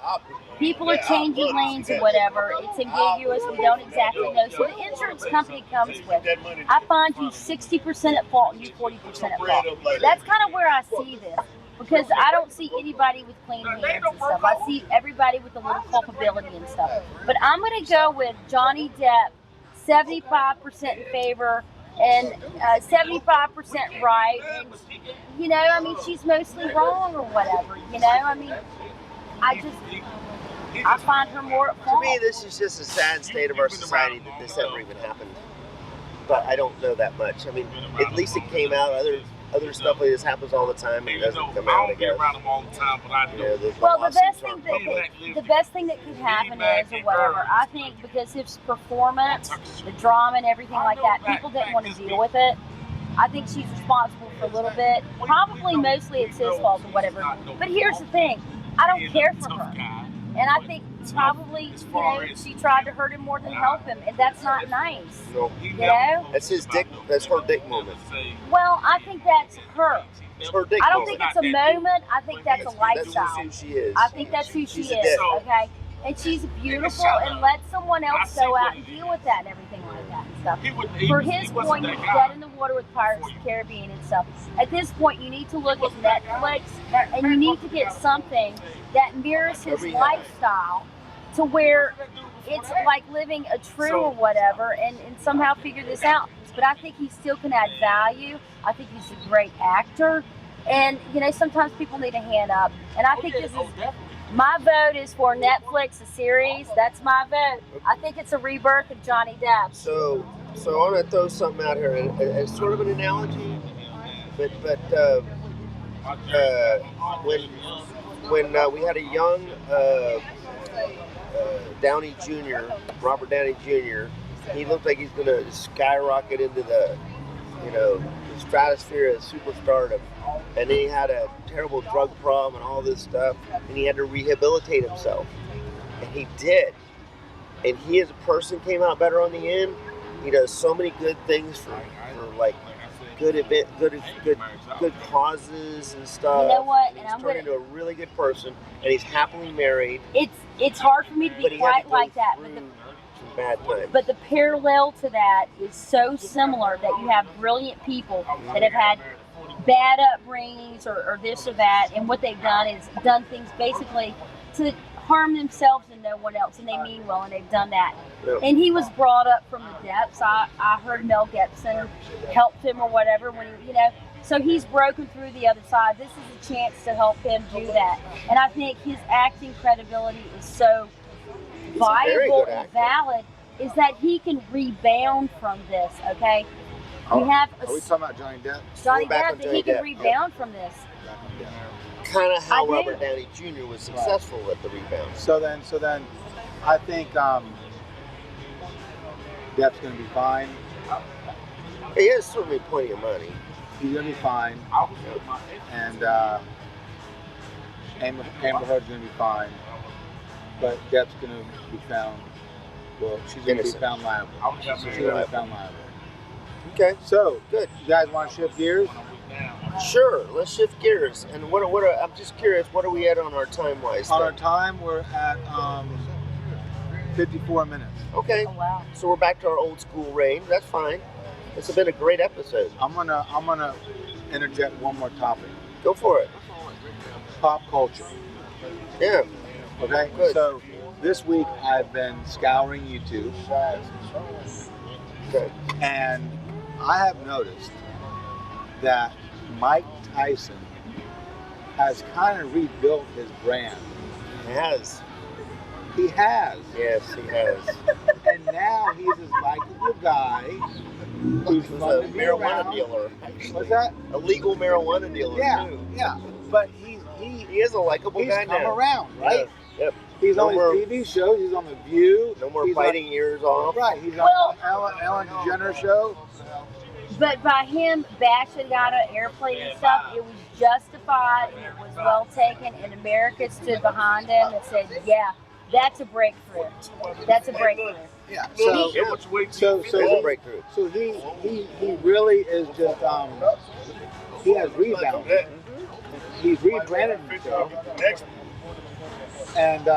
People are changing lanes or whatever. It's ambiguous. We don't exactly know. So the insurance company comes with, I find you 60% at fault and you 40% at fault. That's kind of where I see this. Because I don't see anybody with clean hands and stuff. I see everybody with a little culpability and stuff. But I'm going to go with Johnny Depp, 75% in favor and 75% right. And, you know, I mean, she's mostly wrong or whatever. You know, I mean, I find her more at To fault. me, this is just a sad state of our society that this ever even happened. But I don't know that much. I mean, at least it came out. Other stuff like this happens all the time and it doesn't come I out, I don't be guess. around them all the time, but I You do. know, the Well, the lawsuits best aren't thing public. the best thing that could happen is, or whatever, I think because his performance, the drama and everything like that, people didn't want to deal with it. I think she's responsible for a little bit. Probably mostly it's his fault or whatever. But here's the thing, I don't care for her. And I think probably, you know, she tried to hurt him more than help him, and that's not nice. No, You know? that's his dick. That's her dick moment. Well, I think that's her. It's her dick I don't moment. think it's a moment. I think that's a That's lifestyle. who she is. I think that's who she She's a is, dick. okay? And she's beautiful, and let someone else go out and deal with that and everything like that and stuff. For his point, he's dead in the water with Pirates of the Caribbean and stuff. At this point, you need to look at Netflix, and you need to get something that mirrors his lifestyle to where it's like living a true or whatever, and somehow figure this out. But I think he still can add value. I think he's a great actor. And, you know, sometimes people need a hand up. And I think this is, my vote is for Netflix, a series. That's my vote. I think it's a rebirth of Johnny Depp. So I want to throw something out here, and it's sort of an analogy, but when we had a young Downey Jr., Robert Downey Jr., he looked like he's going to skyrocket into the, you know, the stratosphere of superstardom, and then he had a terrible drug problem and all this stuff, and he had to rehabilitate himself, and he did. And he as a person came out better on the end. He does so many good things for like good causes and stuff. You know what? And And he's I'm turned gonna. into a really good person, and he's happily married. It's hard for me to But be he had quite to like go that. through some bad times. But the parallel to that is so similar that you have brilliant people that have had bad upbringings or this or that, and what they've done is done things basically to harm themselves and no one else, and they mean well, and they've done that. Yep. And he was brought up from the depths. I heard Mel Gibson helped him or whatever when he, you know, so he's broken through the other side. This is a chance to help him do that, and I think his acting credibility is so He's a very viable good and actor. valid is that he can rebound from this, okay? We have Are we talking about Johnny Depp? Johnny We're back Depp on that Johnny he can Depp, rebound from this. Kind of how I do. Robert Downey Jr. was successful at the rebound. So then, I think Depp's going to be fine. He has certainly plenty of money. He's going to be fine. And Amber Heard's gonna be fine, but Depp's gonna be found. Well, she's gonna Innocent. be found liable. She's gonna be found liable. Okay, So, good. you guys want to shift gears? Sure, let's shift gears. And what are, I'm just curious, what are we at on our time-wise? On our time, we're at 54 minutes. Okay, Oh, wow. so we're back to our old school range. That's fine. It's been a great episode. I'm gonna interject one more topic. Go for it. Pop culture. Yeah. Okay. Good. So this week I've been scouring YouTube, Okay. and I have noticed that Mike Tyson has kind of rebuilt his brand. He has. He has. Yes, he has. And now he's this likable guy who's He's fun a to be marijuana around. dealer. What's that? A legal marijuana dealer, Yeah, too. yeah. But he He is a likable he's guy come now. around, right? Yeah. Yep. He's No on more- his TV shows. He's on The View. No more he's biting ears off. On, right. He's Well- on Ellen DeGeneres show. But by him bashing out an airplane and stuff, it was justified and it was well taken, and America stood behind him and said, "Yeah, that's a breakthrough. That's a breakthrough." Yeah. So, So it's a breakthrough. So he really is just he has rebounded. He's rebranded himself, and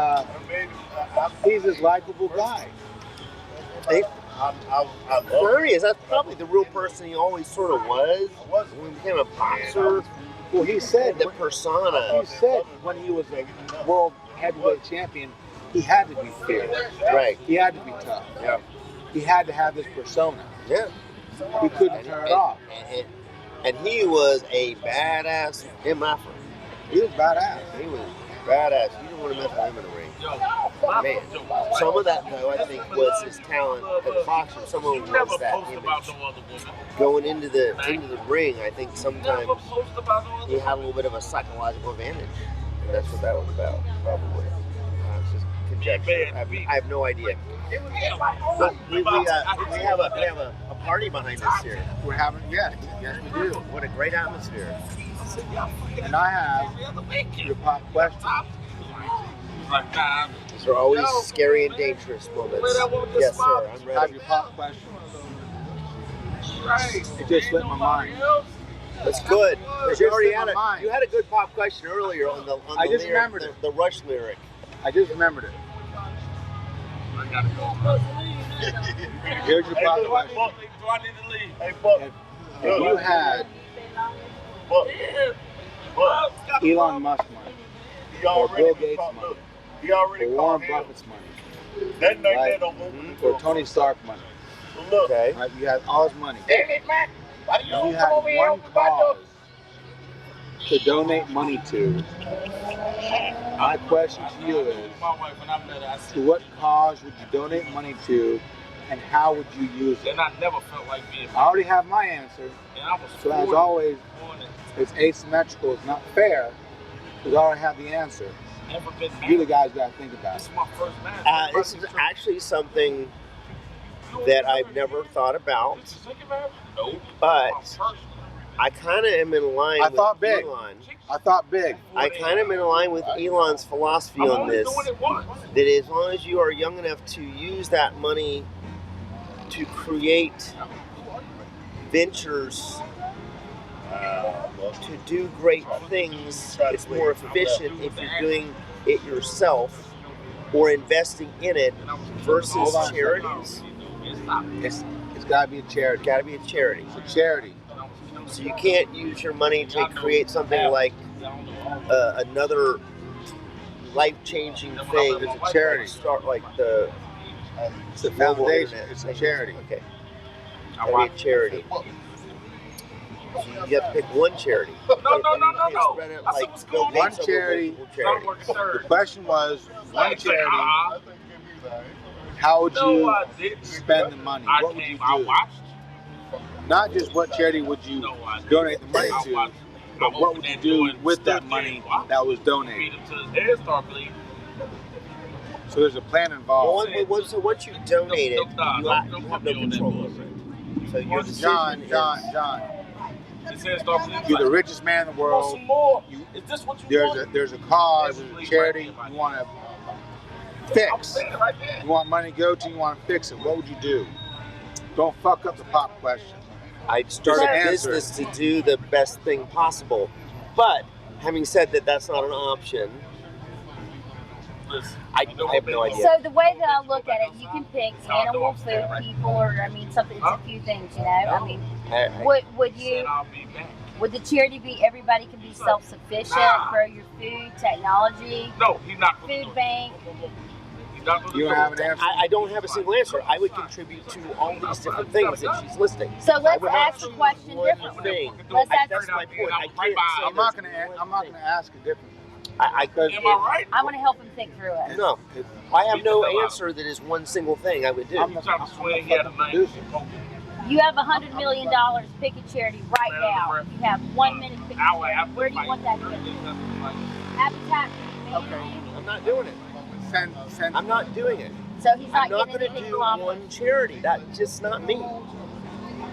he's this likable guy. Hey, I love Murray is that's probably the real person he always sort of was. When he became a boxer, Well, he said the persona. he said when he was a world heavyweight champion, he had to be fierce. Right. He had to be tough. Yeah. He had to have this persona. Yeah. He couldn't turn it off. And he was a badass MFer. He was badass. He was badass. You didn't want to mess with him in the ring. Man, some of that though I think was his talent at boxing. Some of it was that image. Going into the ring, I think sometimes he had a little bit of a psychological advantage, and that's what that was about, probably. It's just conjecture. I have no idea. But we have a party behind us here. We're having yes we do. What a great atmosphere. And I have your pop question. These are always scary and dangerous moments. Yes, sir. I'm I have ready. your pop question. It just slipped my mind. That's good. Because you already had Mind. you had a good pop question earlier on the I just lyric, remembered it. the Rush lyric. I just remembered it. Here's your pop question. Do I need to leave? Hey, Buck. If you had Buck. Elon Musk money, He or already Bill Gates called- money, look, He already or called Warren him. Buffett's money, That night Right. they don't open the or door. Tony Stark money, Look. Okay. right? You had all his money. Damn it, man. Why do you And you don't had come over here one open my door? cause to donate money to. My question to you is, My wife, when I met her, I said, to what cause would you donate money to, and how would you use it? and I never felt like being. I already have my answer, And I was so as 40 always, on it. it's asymmetrical, it's not fair, because I already have the answer. Never been You the married. guys got to think about This it. is my first match. This is actually something that I've never thought about, Nope. but I kind of am in line I with thought big. Elon. I thought big. I kind of am in line with Elon's philosophy I'm on only this. doing it once. That as long as you are young enough to use that money to create ventures to do great things, it's more efficient if you're doing it yourself or investing in it versus Hold on a second. charities. It's got to be a charity. Got to be a charity. It's a charity. So you can't use your money to create something like another life-changing thing. It's a charity. Start like the It's a global foundation. internet It's a thing. charity. Okay. Gotta be a charity. So you have to pick one charity. No. Spread it I said, like what's Bill going on? Gates over charity. multiple I'm charities. working The third. question was, one charity, how would No, you I didn't. spend the money? I What would you came, I do? watched. Not just what charity would you No, I didn't. donate the money I to, watched. but what would you do with that money that was Feed donated? him to his head start bleeding. So there's a plan Well, involved. so once you donate it, No, you have no control over it. So you're the John, It says start believing. You're the richest man in the You want world. some more? You- Is this what you want? There's a cause, there's a charity you want to fix. You want money to go to, you want to fix it. What would you do? Don't fuck up the pop question. I'd start a Answer. business to do the best thing possible. But having said that, that's not an option. I have no idea. So the way that I look at it, you can pick animal food, people, or I mean, something. It's a few things, you know. I mean, would you? Would the charity be everybody can be self-sufficient, grow your food, technology, No, he's not. food bank? You don't have an answer. I don't have a single answer. I would contribute to all these different things that she's listing. So let's I would not ask the choose question one differently. thing. Let's ask. That's my point. I can't say I'm not there's gonna one ask it differently. thing. Am I right? I want to help him think through it. No, I have no answer that is one single thing I would do. I'm You trying to swing he had a knife. producer. You have $100 million. Pick a charity right now. You have 1 minute. To pick a charity. Where do you want that to go? Habitat for Humanity. Okay. I'm not doing it. Send. I'm not doing it. So he's I'm not not getting going to anything do accomplished. one charity. That's just not me.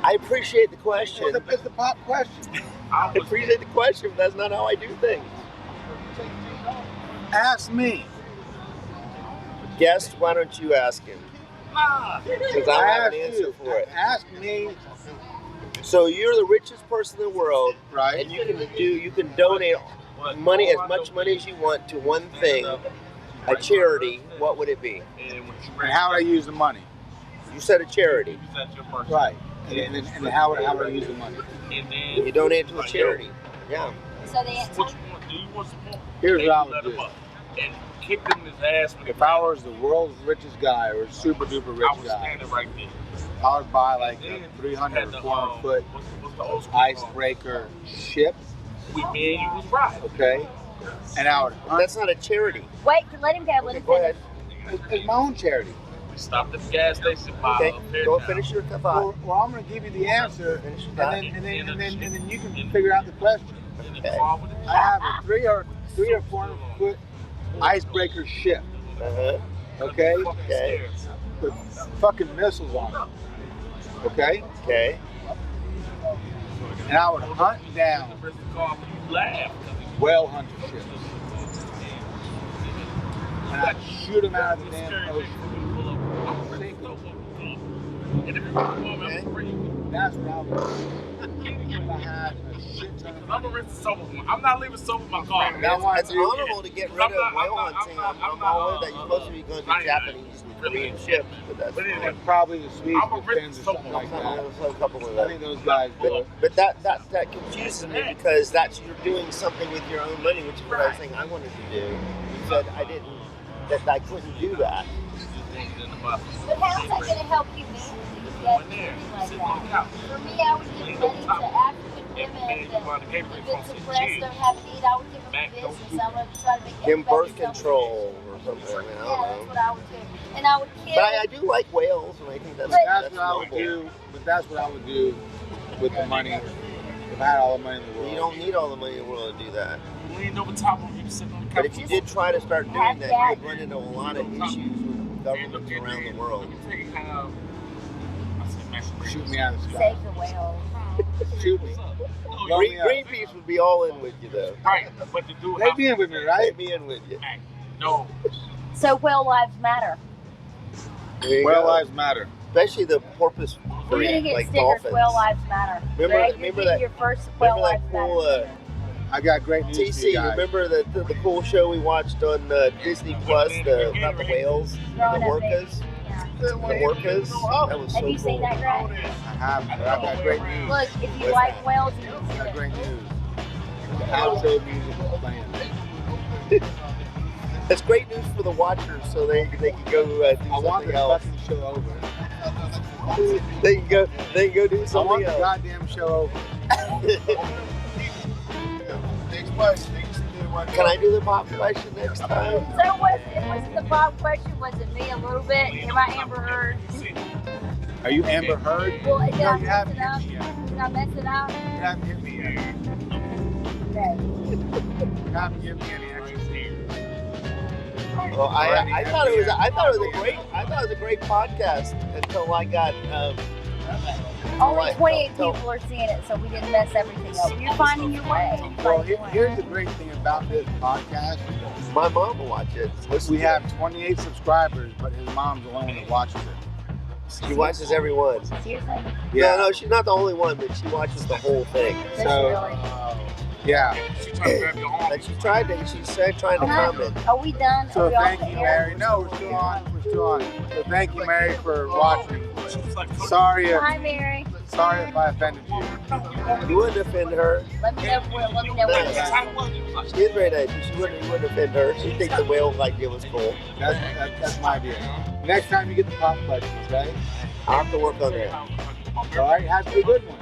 I appreciate the question. It's the pop question. I appreciate the question, but that's not how I do things. Ask me. Guest, why don't you ask him? Because I don't have an answer for it. Ask me. So you're the richest person in the world, Right. and you can donate money, as much money as you want, to one thing, a charity. What would it be? And how would I use the money? You said a charity. Right. And then how would I use the money? You donate it to a charity. Yeah. So the answer. What you want? Do you want support? Here's what I Let would him do. up and kick him in his ass. If I was the world's richest guy or super duper I rich was guy, standing right there. I would buy like a 300 or 400 foot what's the old school icebreaker ship, We me and you was right. okay? And I would hunt. That's not a charity. Wait, let him go. Let him Go finish. ahead. It's my own charity. We stopped at the gas station. Okay. Go finish your thought. Well, I'm going to give you the answer, Finish your and thought. then you can figure out the question. Okay. I have a 300 or 400 foot icebreaker ship, Uh-huh. okay? Okay. With fucking missiles on it, okay? Okay. And I would hunt down whale hunter ships. And I'd shoot them out of the damn ocean. That's what I would do. If I had a shit ton of I'm money. a rich sober. I'm not leaving sober my car. Now It's honorable to get rid of whale hunting. I'm all aware that you're supposed to be going to Japanese and Korean ships, but that's But anyway, And probably the Swedes I'm a or rich Finns or sober. something like that. a couple of I think them. those guys do it. But that confuses me because that's you're doing something with your own money, which is what I was saying I wanted to do. You said I didn't, that I couldn't do that. But how's that going to help you manage to get something like that? For me, I would give money to African women that have been suppressed, don't have need. I would give them a business. I would try to make Give birth everybody control or something. I mean, I Yeah, don't that's know. what I would do. And I would kill. But I do like whales, and I think that's That's what I would noble. do. But that's what I would do with the money. If I had all the money in the world. You don't need all the money in the world to do that. leaned over top of you sitting on the But couch. if you did try to start doing that, you would run into a lot of issues with governments around the world. Shoot me out of the sky. Save the whale. Shoot me. Blow me up. Greenpeace would be all in with you, though. Right, but to do They be in with me, right? They'd be in with you. No. So whale lives matter. There you Whale go. lives matter. Especially the porpoise We're gonna free, get like stickers. dolphins. Whale lives matter. Remember Greg, that- you're remember getting that- your first whale Remember lives that cool matter. I got great news for TC? you guys. Remember the cool show we watched on Disney Plus about the whales, the Growing up baby. orcas, Yeah. the orcas. That was so Have you seen cool. that, Greg? I have. I got great news. Look, if you What's like that? whales, you I can see got it. great news. The outro music is playing. That's great news for the watchers, so they can go do I want something the else. fucking show over. They can go do I want something the else. goddamn show over. Can I do the pop question next time? So was it the pop question? Was it me a little bit? Am I Amber Heard? Are you Amber Heard? Well, did No, I you mess haven't it hit up? me yet. Did I mess it up? You haven't hit me yet. Okay. You haven't given me any ecstasy. Well, I thought it was a great podcast until I got Only 28 people are seeing it, so we didn't mess everything up. You're finding your way. Well, here's the great thing about this podcast. My mom will watch it. We have 28 subscribers, but his mom's the only one that watches it. She watches every one. Seriously? Yeah, no, she's not the only one, but she watches the whole thing. Does So, she really? Yeah. She tried to grab your arm. And she said trying to comment. Are we done? So Are we off thank the you, air? Mary. No, we're still on. We're still on. So thank you, Mary, for watching. Sorry if Hi, Mary. I offended you. You wouldn't offend her. Let me know what you're doing. She is very nice. You wouldn't offend her. She thinks the whale idea was cool. That's my idea. Next time you get the pop questions, okay? I'll have to work on that. All right, have to be a good one.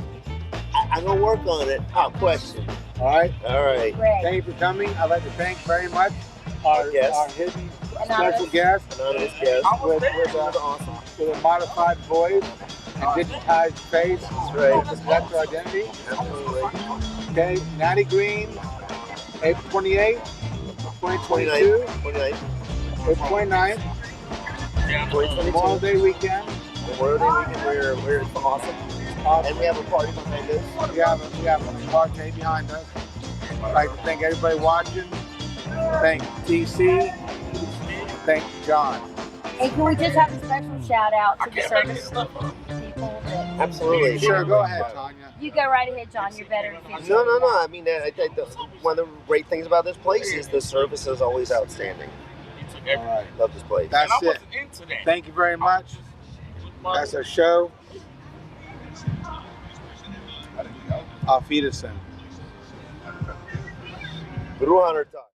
I'm going to work on it. Pop question. All right. All right. Great. Thank you for coming. I'd like to thank very much our hidden special guest Anonymous guest. with a modified voice and digitized face. That's right. To select our identity. Absolutely. Okay, Natty Green, April 28th, 2022. 29. April 29th, 2022. Memorial Day weekend. Memorial Day weekend. We're awesome. And we have a party behind us. We have a party behind us. I'd like to thank everybody watching. Thank TC. Thank John. And can we just have a special shout out to the service people? Absolutely. Sure, go ahead, Tanya. You go right ahead, John. You're better than 50. No. I mean, I think one of the great things about this place is the service is always outstanding. All right. Love this place. That's And I it. wasn't into that. Thank you very much. That's our show. Auf Wiedersehen. Ruhan or talk.